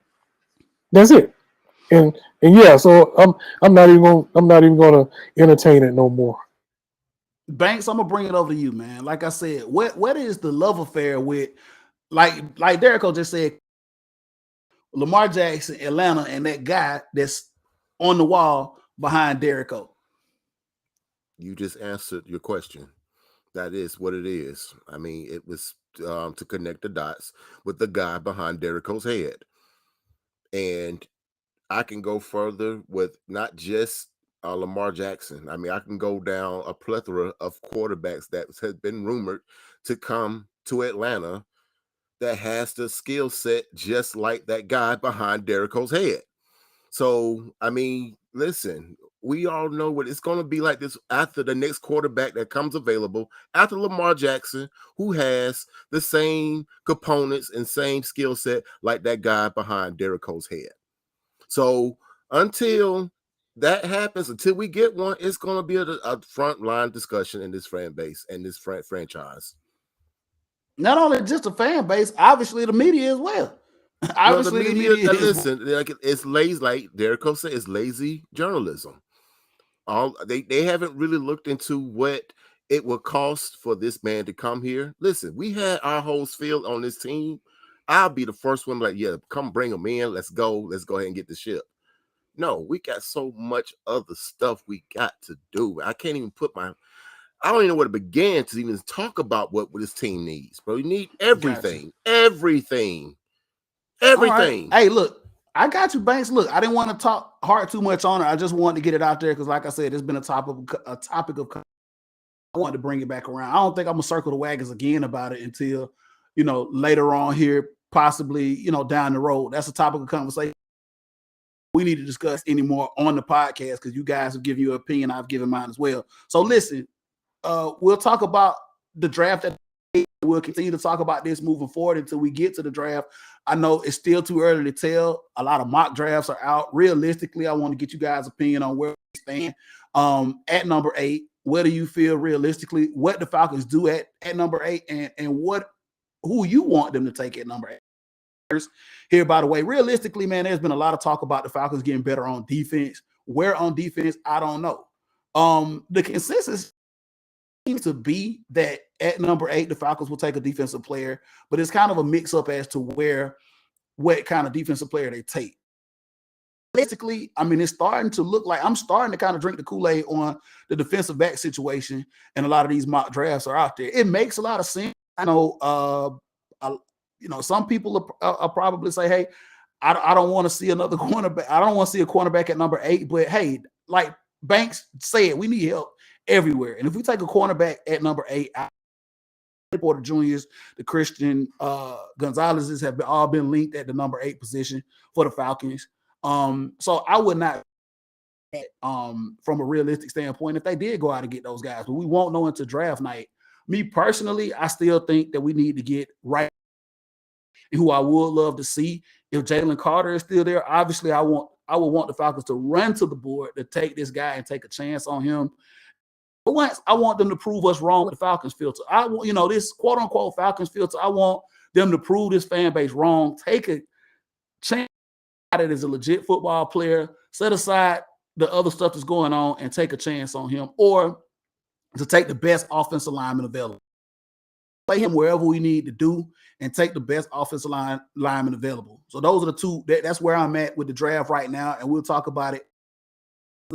And yeah, so I'm not even gonna entertain it no more. Banks, I'm gonna bring it over to you, man. Like I said, what is the love affair with, like Derrico just said, Lamar Jackson, Atlanta, and that guy that's on the wall behind Derrico? You just answered your question. That is what it is. I mean, it was to connect the dots with the guy behind Derrico's head. And I can go further with not just Lamar Jackson. I mean, I can go down a plethora of quarterbacks that has been rumored to come to Atlanta that has the skill set just like that guy behind Derrico's head. So, I mean, listen, we all know what it's going to be like this after the next quarterback that comes available after Lamar Jackson, who has the same components and same skill set like that guy behind Derrico's head. So until that happens, until we get one, it's going to be a front line discussion in this fan base and this franchise. Not only just a fan base, obviously the media as well. Obviously, the media listen, like it's lazy, like Derrico said, it's lazy journalism. They haven't really looked into what it would cost for this man to come here. Listen, we had our whole field on this team. I'll be the first one like, yeah, come bring them in. Let's go ahead and get the ship. No, we got so much other stuff we got to do. I can't even I don't even know where to begin to even talk about what this team needs, bro. You need everything, everything. Everything. Hey, look, I got you, Banks. Look, I didn't want to talk hard too much on it. I just wanted to get it out there because, like I said, it's been a topic of. I wanted to bring it back around. I don't think I'm gonna circle the wagons again about it until, later on here, possibly, down the road. That's a topic of conversation we need to discuss anymore on the podcast because you guys have given your opinion. I've given mine as well. So listen, we'll talk about the draft. We'll continue to talk about this moving forward until we get to the draft. I know it's still too early to tell. A lot of mock drafts are out. Realistically, I want to get you guys' opinion on where we stand. At number 8, where do you feel realistically what the Falcons do at number 8 and who you want them to take at number 8? Here, by the way, realistically, man, there's been a lot of talk about the Falcons getting better on defense. Where on defense, I don't know. The consensus seems to be that at number 8, the Falcons will take a defensive player, but it's kind of a mix-up as to what kind of defensive player they take. Basically, I mean, it's starting to look like I'm starting to kind of drink the Kool-Aid on the defensive back situation, and a lot of these mock drafts are out there. It makes a lot of sense. I know, some people are probably say, hey, I don't want to see another cornerback. I don't want to see a cornerback at number 8, but hey, like Banks said, we need help everywhere. And if we take a cornerback at number 8, the Porter Juniors, the Christian Gonzalez's have all been linked at the number 8 position for the Falcons. So I would not, from a realistic standpoint, if they did go out and get those guys, but we won't know until draft night. Me personally, I still think that we need to get right. Who I would love to see if Jalen Carter is still there. Obviously, I would want the Falcons to run to the board to take this guy and take a chance on him. But once I want them to prove us wrong with the Falcons filter. I want, this quote unquote Falcons filter. I want them to prove this fan base wrong. Take a chance that is a legit football player. Set aside the other stuff that's going on and take a chance on him, or to take the best offensive lineman available. Play him wherever we need to do and take the best offensive lineman available. So those are the two. That's where I'm at with the draft right now, and we'll talk about it.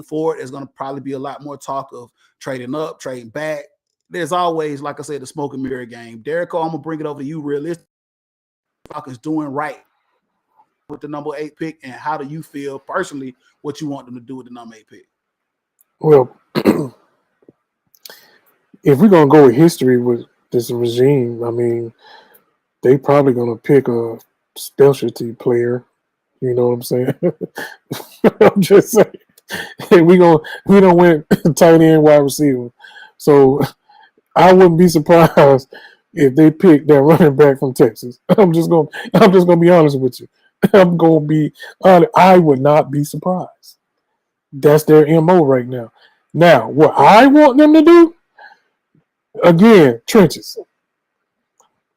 Forward, there's going to probably be a lot more talk of trading up, trading back. There's always, like I said, the smoke and mirror game. Derrico, I'm going to bring it over to you. Realistic, Falcons doing right with the number 8 pick, and how do you feel personally what you want them to do with the number 8 pick? Well, if we're going to go with history with this regime, I mean, they probably going to pick a specialty player. You know what I'm saying? I'm just saying. We don't win tight end, wide receiver. So I wouldn't be surprised if they pick that running back from Texas. I'm just gonna be honest with you. I'm gonna be honest. I would not be surprised. That's their MO right now. Now, what I want them to do, again, trenches.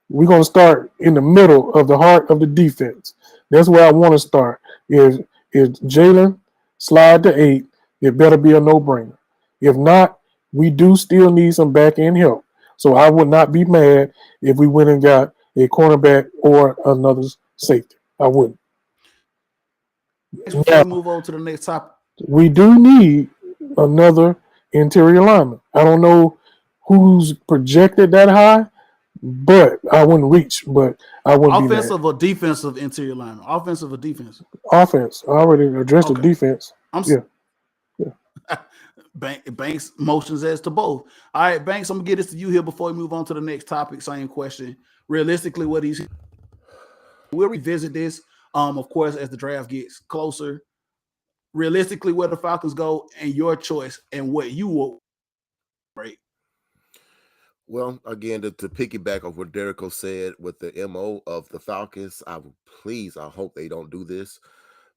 We're gonna start in the middle of the heart of the defense. That's where I want to start. If Jalen slide to 8, it better be a no-brainer. If not, we do still need some back-end help. So I would not be mad if we went and got a cornerback or another safety. I wouldn't. Before we move on to the next topic, we do need another interior lineman. I don't know who's projected that high, but I wouldn't reach. But I wouldn't be mad. Offensive or defensive interior lineman? Offensive or defensive? Offense. I already addressed the defense. Yeah. Banks motions as to both. All right, Banks, I'm gonna get this to you here before we move on to the next topic. Same question. Realistically, we'll revisit this, of course, as the draft gets closer. Realistically, where the Falcons go and your choice and what you will break. Well, again, to piggyback off what Derrico said with the MO of the Falcons, I hope they don't do this,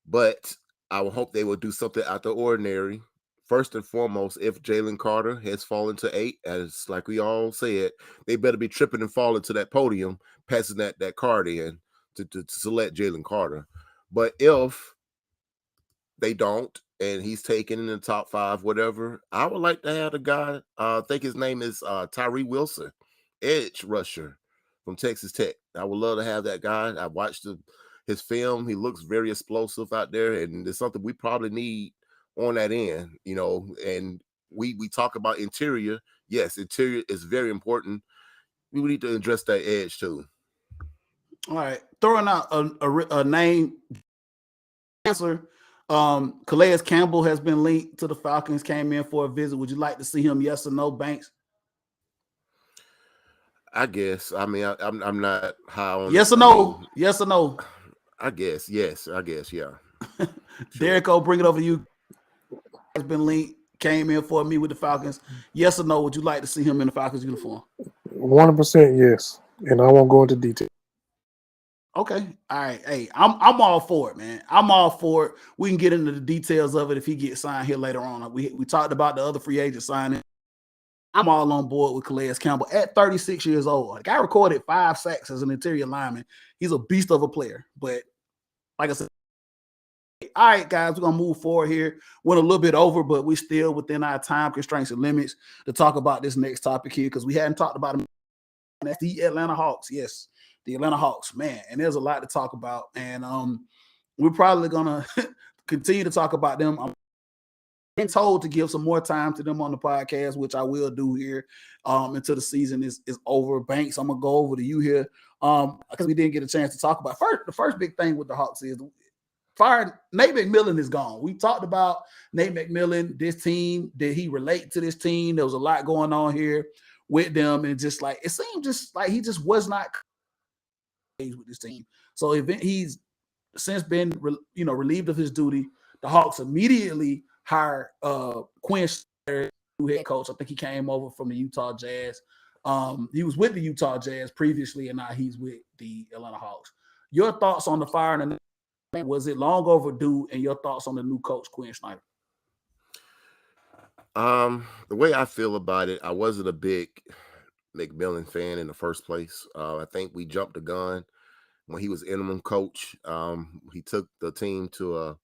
but I would hope they will do something out the ordinary. First and foremost, if Jalen Carter has fallen to 8, as like we all said, they better be tripping and falling to that podium, passing that card in to select Jalen Carter. But if they don't, and he's taken in the top 5, whatever, I would like to have the guy, I think his name is Tyree Wilson, edge rusher from Texas Tech. I would love to have that guy. I watched his film. He looks very explosive out there, and it's something we probably need on that end, and we talk about interior. Yes, interior is very important. We need to address that edge too. All right, throwing out a name answer. Calais Campbell has been linked to the Falcons. Came in for a visit. Would you like to see him? Yes or no, Banks? I guess. I mean, I'm not high on it. Yes or I no? mean, Yes or no? I guess. Yes. I guess. Yeah. Derek O, bring it over to you. Has been linked. Came in for me with the Falcons. Yes or no? Would you like to see him in the Falcons uniform? 100% yes, and I won't go into detail. Okay. All right. Hey, I'm all for it, man. I'm all for it. We can get into the details of it if he gets signed here later on. We talked about the other free agent signing. I'm all on board with Calais Campbell at 36 years old. Like, I recorded 5 sacks as an interior lineman. He's a beast of a player. But like I said, all right, guys, we're gonna move forward here. Went a little bit over, but we still within our time constraints and limits to talk about this next topic here because we hadn't talked about them. That's the Atlanta Hawks. Yes, the Atlanta Hawks, man. And there's a lot to talk about. And we're probably gonna continue to talk about them. I'm been told to give some more time to them on the podcast, which I will do here until the season is over. Banks, I'm gonna go over to you here because we didn't get a chance to talk about the first big thing with the Hawks is fired. Nate McMillan is gone. We talked about Nate McMillan, this team. Did he relate to this team? There was a lot going on here with them, and just like it seemed, just like he just was not with this team. So he's since been relieved of his duty. The Hawks immediately hired Quinn Snyder, new head coach. I think he came over from the Utah Jazz. He was with the Utah Jazz previously, and now he's with the Atlanta Hawks. Your thoughts on the firing? Was it long overdue? And your thoughts on the new coach, Quinn Snyder? The way I feel about it, I wasn't a big McMillan fan in the first place. I think we jumped the gun when he was interim coach. He took the team to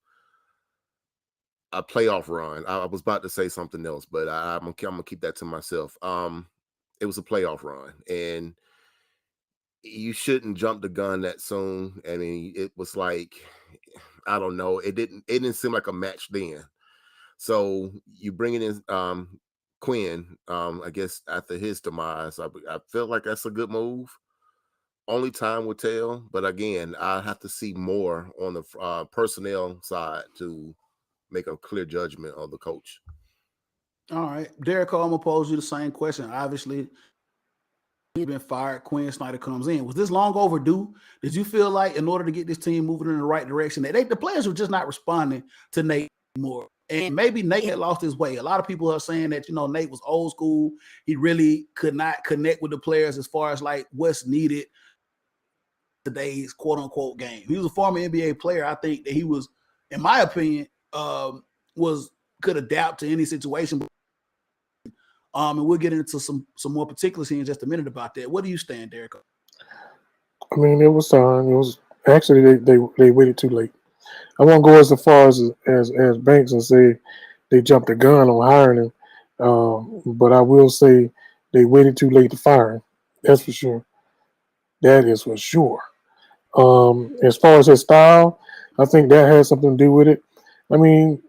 a playoff run. I was about to say something else, but I'm gonna keep that to myself. It was a playoff run, and you shouldn't jump the gun that soon. I mean, it was like, I don't know. It didn't seem like a match then. So you bring it in Quinn. I guess after his demise, I feel like that's a good move. Only time will tell. But again, I have to see more on the personnel side to make a clear judgment on the coach. All right, Derek, I'm gonna pose you the same question. Obviously, he's been fired. Quinn Snyder comes in. Was this long overdue? Did you feel like in order to get this team moving in the right direction, that the players were just not responding to Nate more? And maybe Nate had lost his way. A lot of people are saying that, Nate was old school. He really could not connect with the players as far as like what's needed today's quote unquote game. He was a former NBA player. I think that he was, in my opinion, could adapt to any situation. And we'll get into some more particulars here in just a minute about that. What do you stand, Derek? I mean, it was time. It was actually they waited too late. I won't go as far as Banks and say they jumped the gun on hiring him, but I will say they waited too late to fire him. That's for sure. That is for sure. As far as his style, I think that has something to do with it. I mean,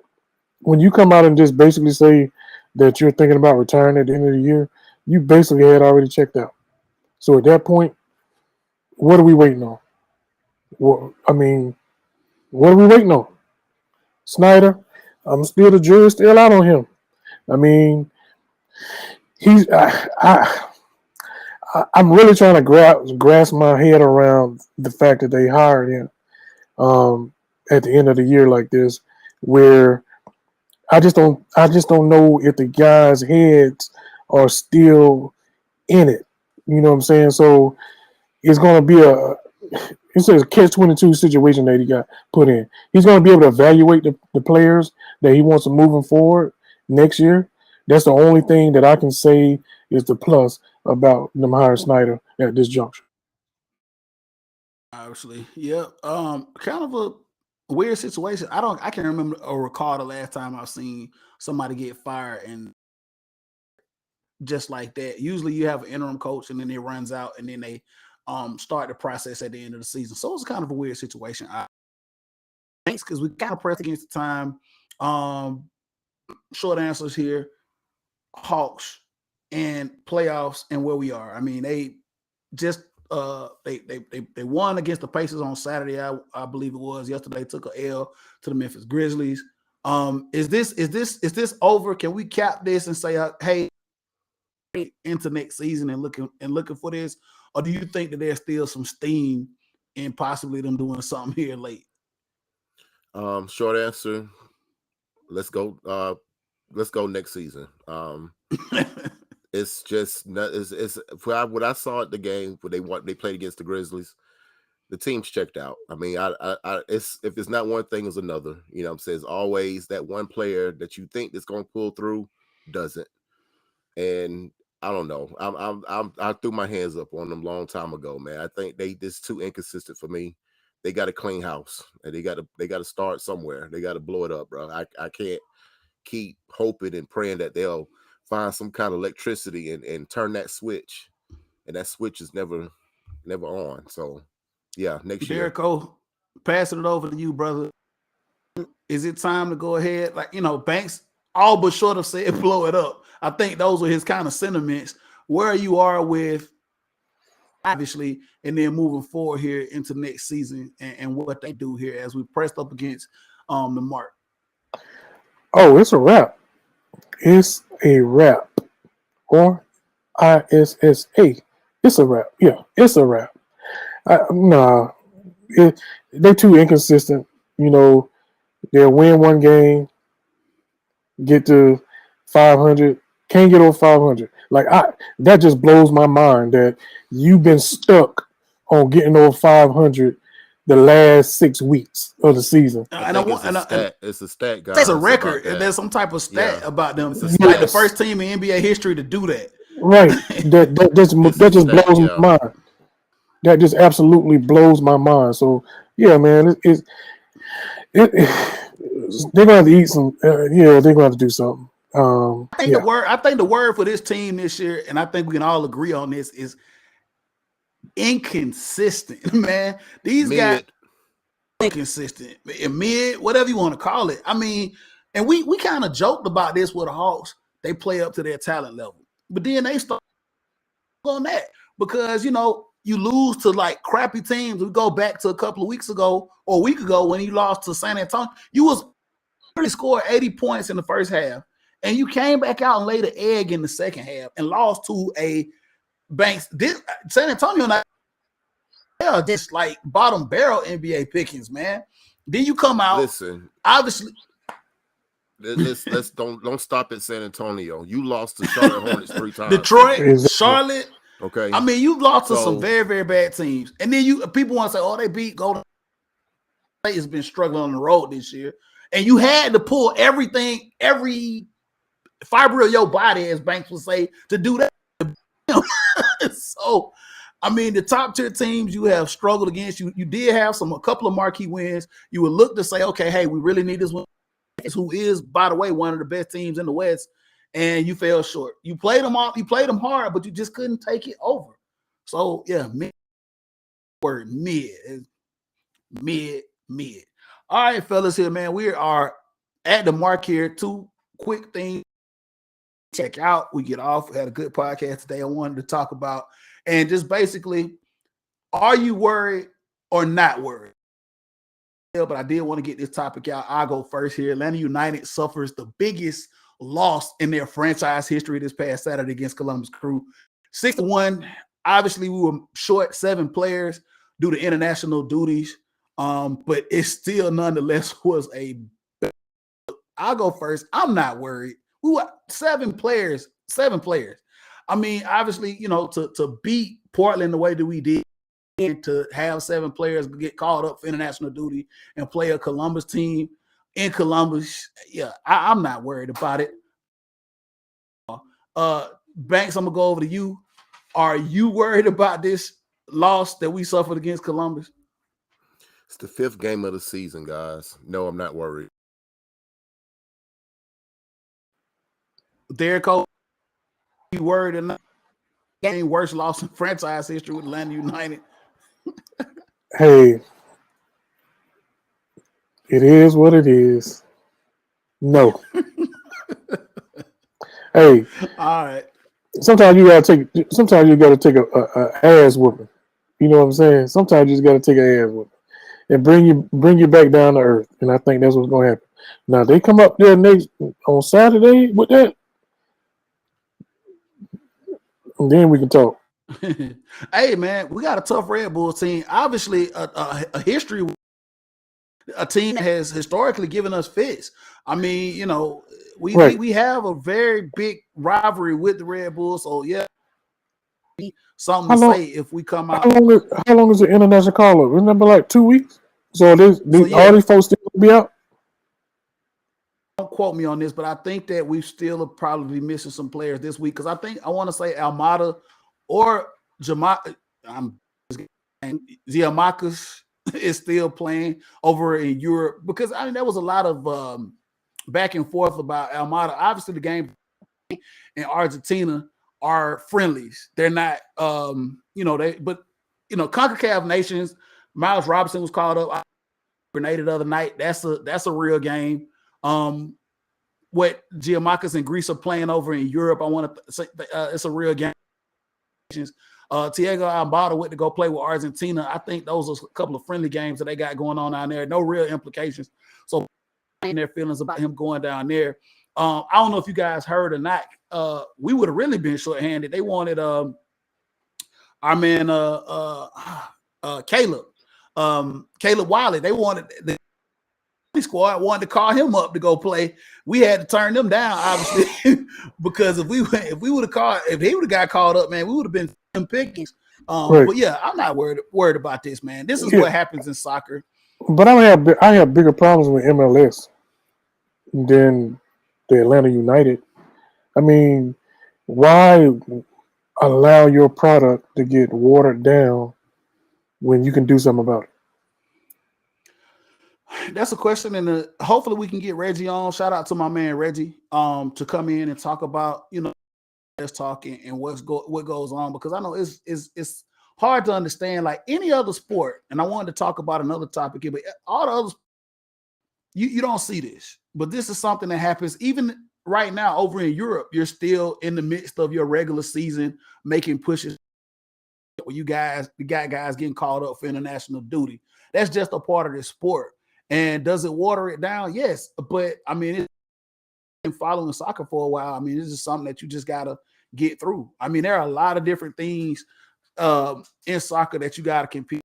when you come out and just basically say that you're thinking about retiring at the end of the year, you basically had already checked out. So at that point, what are we waiting on? What are we waiting on? Snyder, the jury's still out on him. I mean, I'm really trying to grasp my head around the fact that they hired him at the end of the year like this, where I just don't know if the guys' heads are still in it. You know what I'm saying? So it's going to be it's a catch-22 situation that he got put in. He's going to be able to evaluate the players that he wants to moving forward next year. That's the only thing that I can say is the plus about them hiring Snyder at this juncture. Obviously, yeah. Kind of a weird situation. I can't remember or recall the last time I've seen somebody get fired and just like that. Usually you have an interim coach and then it runs out and then they start the process at the end of the season. So it's kind of a weird situation. Thanks, because we kind of pressed against the time. Short answers here. Hawks and playoffs and where we are. I mean, they just They won against the Pacers on Saturday. I believe it was yesterday. Took a L to the Memphis Grizzlies. Is this over? Can we cap this and say, hey, into next season and looking for this, or do you think that there's still some steam in possibly them doing something here late? Short answer, let's go next season. It's just not, it's what I saw at the game where they played against the Grizzlies. The team's checked out. I mean, if it's not one thing, it's another. You know what I'm saying? It's always that one player that you think is going to pull through doesn't. And I don't know. I threw my hands up on them long time ago, man. I think they just too inconsistent for me. They got to clean house, and they got to start somewhere. They got to blow it up, bro. I can't keep hoping and praying that they'll find some kind of electricity and turn that switch, and that switch is never on. So yeah, next year. Jericho, passing it over to you, brother. Is it time to go ahead? Like, Banks all but short of said blow it up. I think those were his kind of sentiments. Where you are with, obviously, and then moving forward here into next season and what they do here as we pressed up against the mark. Oh, it's a wrap. It's a wrap. Or ISSA. It's a wrap. Yeah, it's a wrap. They're too inconsistent. They'll win one game, get to 500, can't get over 500. That just blows my mind that you've been stuck on getting over 500 the last 6 weeks of the season. It's a stat, guys. That's a record. There's some type of stat about them. It's like the first team in NBA history to do that. Right. That just blows my mind. That just absolutely blows my mind. So yeah, man, they're gonna have to eat some. They're gonna have to do something. I think the word for this team this year, and I think we can all agree on this, is inconsistent, man. These guys inconsistent, mid, whatever you want to call it. I mean, and we kind of joked about this with the Hawks. They play up to their talent level, but then they start on that because you lose to like crappy teams. We go back to a couple of weeks ago or a week ago when you lost to San Antonio. You was scored 80 points in the first half, and you came back out and laid an egg in the second half and lost to a Banks. San Antonio, just like bottom barrel NBA pickings, man. Then you come out. Listen, obviously. Let's don't stop at San Antonio. You lost to Charlotte Hornets 3 times. Detroit, Charlotte. Okay. I mean, you lost to some very, very bad teams. And then people want to say, oh, they beat Golden State has been struggling on the road this year. And you had to pull everything, every fiber of your body, as Banks would say, to do that. So, I mean, the top tier teams you have struggled against. You did have a couple of marquee wins. You would look to say, okay, hey, we really need this one. Who is, by the way, one of the best teams in the West, and you fell short. You played them hard, but you just couldn't take it over. So yeah, mid. All right, fellas, here, man. We are at the mark here. 2 quick things to check out. We get off. We had a good podcast today. I wanted to talk about, and just basically, are you worried or not worried? But I did want to get this topic out. I'll go first here. Atlanta United suffers the biggest loss in their franchise history this past Saturday against Columbus Crew. 6-1. Obviously, we were short 7 players due to international duties, but it still nonetheless was I'll go first. I'm not worried. We were 7 players. I mean, obviously, to beat Portland the way that we did, and to have 7 players get called up for international duty and play a Columbus team in Columbus, yeah, I'm not worried about it. Banks, I'm going to go over to you. Are you worried about this loss that we suffered against Columbus? It's the 5th game of the season, guys. No, I'm not worried. Derek Cole, you worried or not? Game worst loss in franchise history with Atlanta United. Hey, it is what it is. No. Hey. All right. Sometimes you gotta take a ass whooping. You know what I'm saying? Sometimes you just got to take a ass with it and bring you back down to earth. And I think that's what's going to happen. Now they come up there next on Saturday with that, and then we can talk. Hey man, we got a tough Red Bull team. Obviously, a history. A team that has historically given us fits. I mean, you know, we have a very big rivalry with the Red Bulls. So yeah, something to say if we come out. How long is the international call up? Remember, like 2 weeks. So all these folks still be out. Don't quote me on this, but I think that we still will probably be missing some players this week because I want to say Almada or Giamakis is still playing over in Europe because I mean there was a lot of back and forth about Almada. Obviously, the game in Argentina are friendlies. They're not, CONCACAF nations. Miles Robinson was called up. I grenaded the other night. That's a real game. What Giamakis and Greece are playing over in Europe, I want to say it's a real game. Thiago Almada went to go play with Argentina. I think those are a couple of friendly games that they got going on down there. No real implications. So their feelings about him going down there. I don't know if you guys heard or not. We would have really been shorthanded. They wanted our man Caleb Wiley. They wanted the squad wanted to call him up to go play. We had to turn them down, obviously, because if he would have got called up, man, we would have been pickings. Right. But yeah, I'm not worried about this, man. This is what happens in soccer. But I have bigger problems with MLS than the Atlanta United. I mean, why allow your product to get watered down when you can do something about it? That's a question, and hopefully we can get Reggie on. Shout out to my man Reggie to come in and talk about let's talk and what goes on, because I know it's hard to understand like any other sport. And I wanted to talk about another topic here, but all the others you don't see this, but this is something that happens even right now over in Europe. You're still in the midst of your regular season making pushes where you got guys getting called up for international duty. That's just a part of the sport. And does it water it down? Yes, but I mean, it's been following soccer for a while. I mean, this is something that you just gotta get through. I mean, there are a lot of different things in soccer that you gotta compete.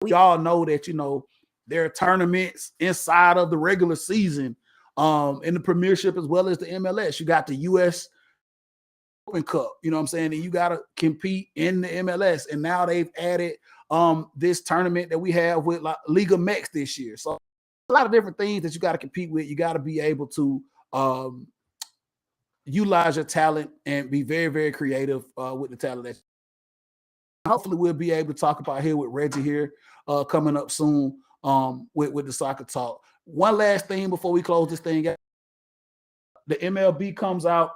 We all know that there are tournaments inside of the regular season, in the Premiership as well as the MLS. You got the U.S. Open Cup, you know what I'm saying? And you gotta compete in the MLS. And now they've added this tournament that we have with Liga MX this year. So a lot of different things that you got to compete with. You got to be able to utilize your talent and be very, very creative with the talent. That hopefully we'll be able to talk about here with Reggie here coming up soon with the Soccer Talk. One last thing before we close this thing out. The MLB comes out.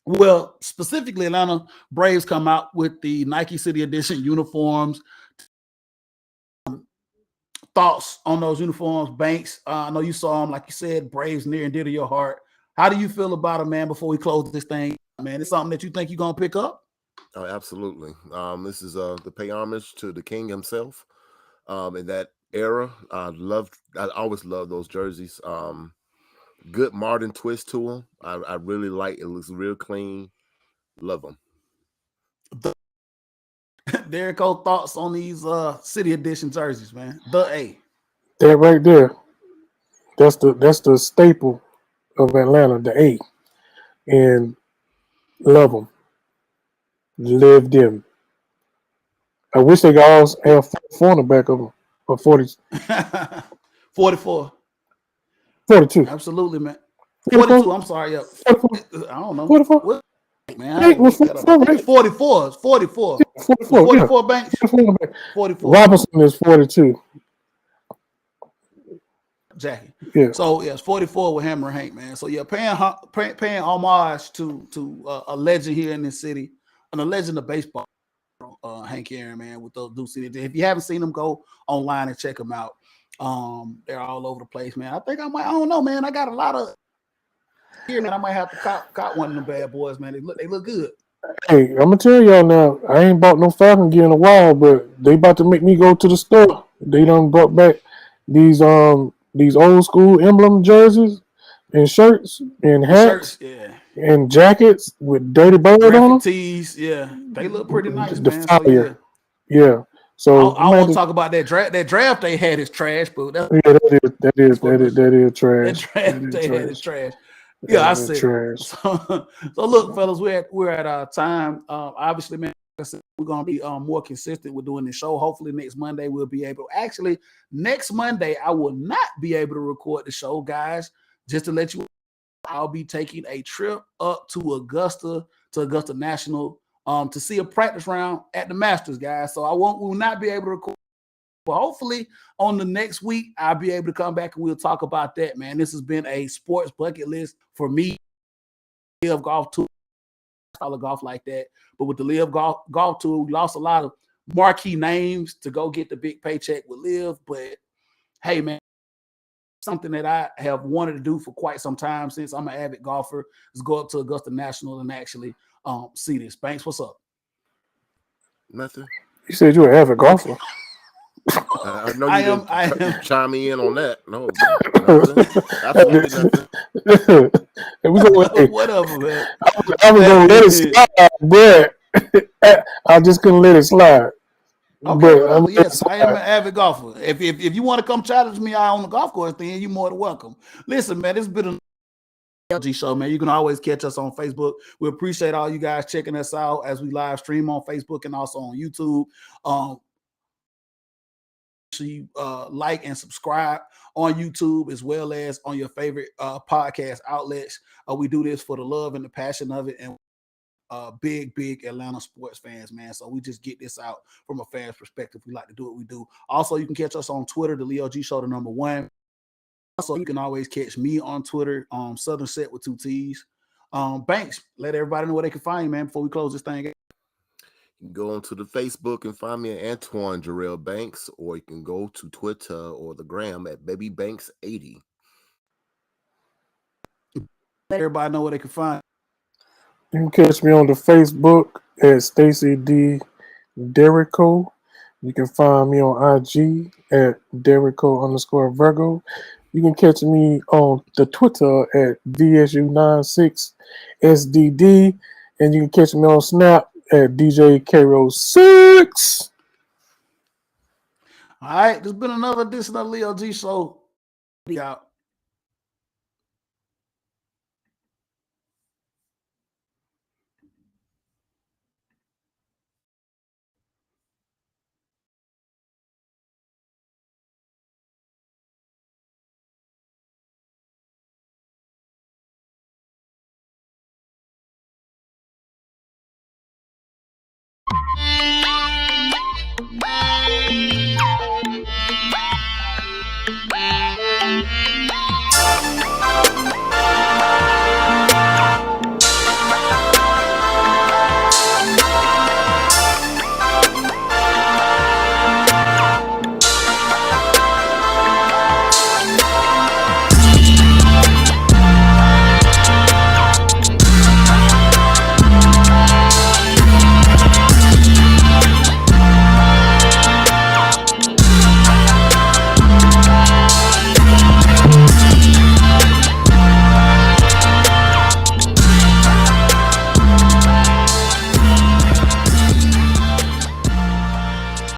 Well, specifically, Atlanta Braves come out with the Nike City Edition uniforms. Thoughts on those uniforms, Banks? I know you saw them, like you said, Braves near and dear to your heart. How do you feel about them, man, before we close this thing? Man, it's something that you think you're going to pick up? Oh, absolutely. This is to pay homage to the king himself in that era. I always loved those jerseys. Good modern twist to them. I really like it. Looks real clean. Love them. Derek, thoughts on these City Edition jerseys, man? The A. That right there. That's the staple of Atlanta, the A. And love them. Live them. I wish they could all have 44 on the back of them. Or 40. 44. 42. Absolutely, man. 44? 42. I'm sorry. Yeah. 44? I don't know. 44? What, man, Hey, well, 44, right? 44. It's 44. Yeah, 44. 44 Banks. 44. Robinson is 42. Jackie. Yeah. So yeah, it's 44 with Hammer Hank, man. So yeah, paying homage to a legend here in this city, and a legend of baseball, Hank Aaron, man, with those Duke City. If you haven't seen them, go online and check them out. They're all over the place, man. I think I don't know, man. I got a lot of here, man. I might have to cop one of them bad boys, man. They look good. Hey, I'm gonna tell y'all now. I ain't bought no Falcon gear in a while, but they about to make me go to the store. They done brought back these old school emblem jerseys and shirts and The shirts, hats yeah. and jackets with Dirty Bird Graphic on tees, yeah. They look pretty them. nice, The man. So yeah. fire, yeah. So I I'm don't gonna have want to to. talk about that draft. That draft they had is trash, but that's Yeah, for another show. that is That trash. That draft is they had is trash. trash. Yeah, I That is said it. trash. So look, fellas, we're at our time. Obviously, man, like I said, we're gonna be more consistent with doing the show. Hopefully, next Monday we'll be able. Actually, next Monday I will not be able to record the show, guys. Just to let you, I'll be taking a trip up to Augusta National, to see a practice round at the Masters, guys. So will not be able to record. But hopefully on the next week, I'll be able to come back and we'll talk about that, man. This has been a sports bucket list for me. Live Golf Tour, style of golf like that. But with the Live Golf Tour, we lost a lot of marquee names to go get the big paycheck with Live. But hey, man, something that I have wanted to do for quite some time since I'm an avid golfer is go up to Augusta National and actually see this. Banks, what's up? Nothing. You said you were an avid golfer. I know I you am. didn't chime in on that. No, nothing. Absolutely nothing. And we go, hey, Whatever, man. I was gonna let it slide, but I just couldn't let it slide. Okay, But I'm whatever. gonna let it Yes, I am an slide. avid golfer. If you want to come challenge me out on the golf course, then you're more than welcome. Listen, man, it's been a LG show, man. You can always catch us on Facebook. We appreciate all you guys checking us out as we live stream on Facebook and also on YouTube. So you like and subscribe on YouTube as well as on your favorite podcast outlets. We do this for the love and the passion of it, and big Atlanta sports fans, man. So we just get this out from a fan's perspective. We like to do what we do. Also, you can catch us on Twitter, the Leo G Show, the #1. Also, you can always catch me on Twitter, Southern Set with 2 T's. Banks, let everybody know where they can find you, man, before we close this thing. You can go onto the Facebook and find me at Antoine Jarrell Banks, or you can go to Twitter or the gram at BabyBanks80. Let everybody know where they can find You can catch me on the Facebook at Stacy D Derrico. You can find me on IG at Derrico_Virgo. You can catch me on the Twitter at VSU96SDD. And you can catch me on Snap at DJ Cairo6. All right, there's been another edition of Leo G Show. Be out.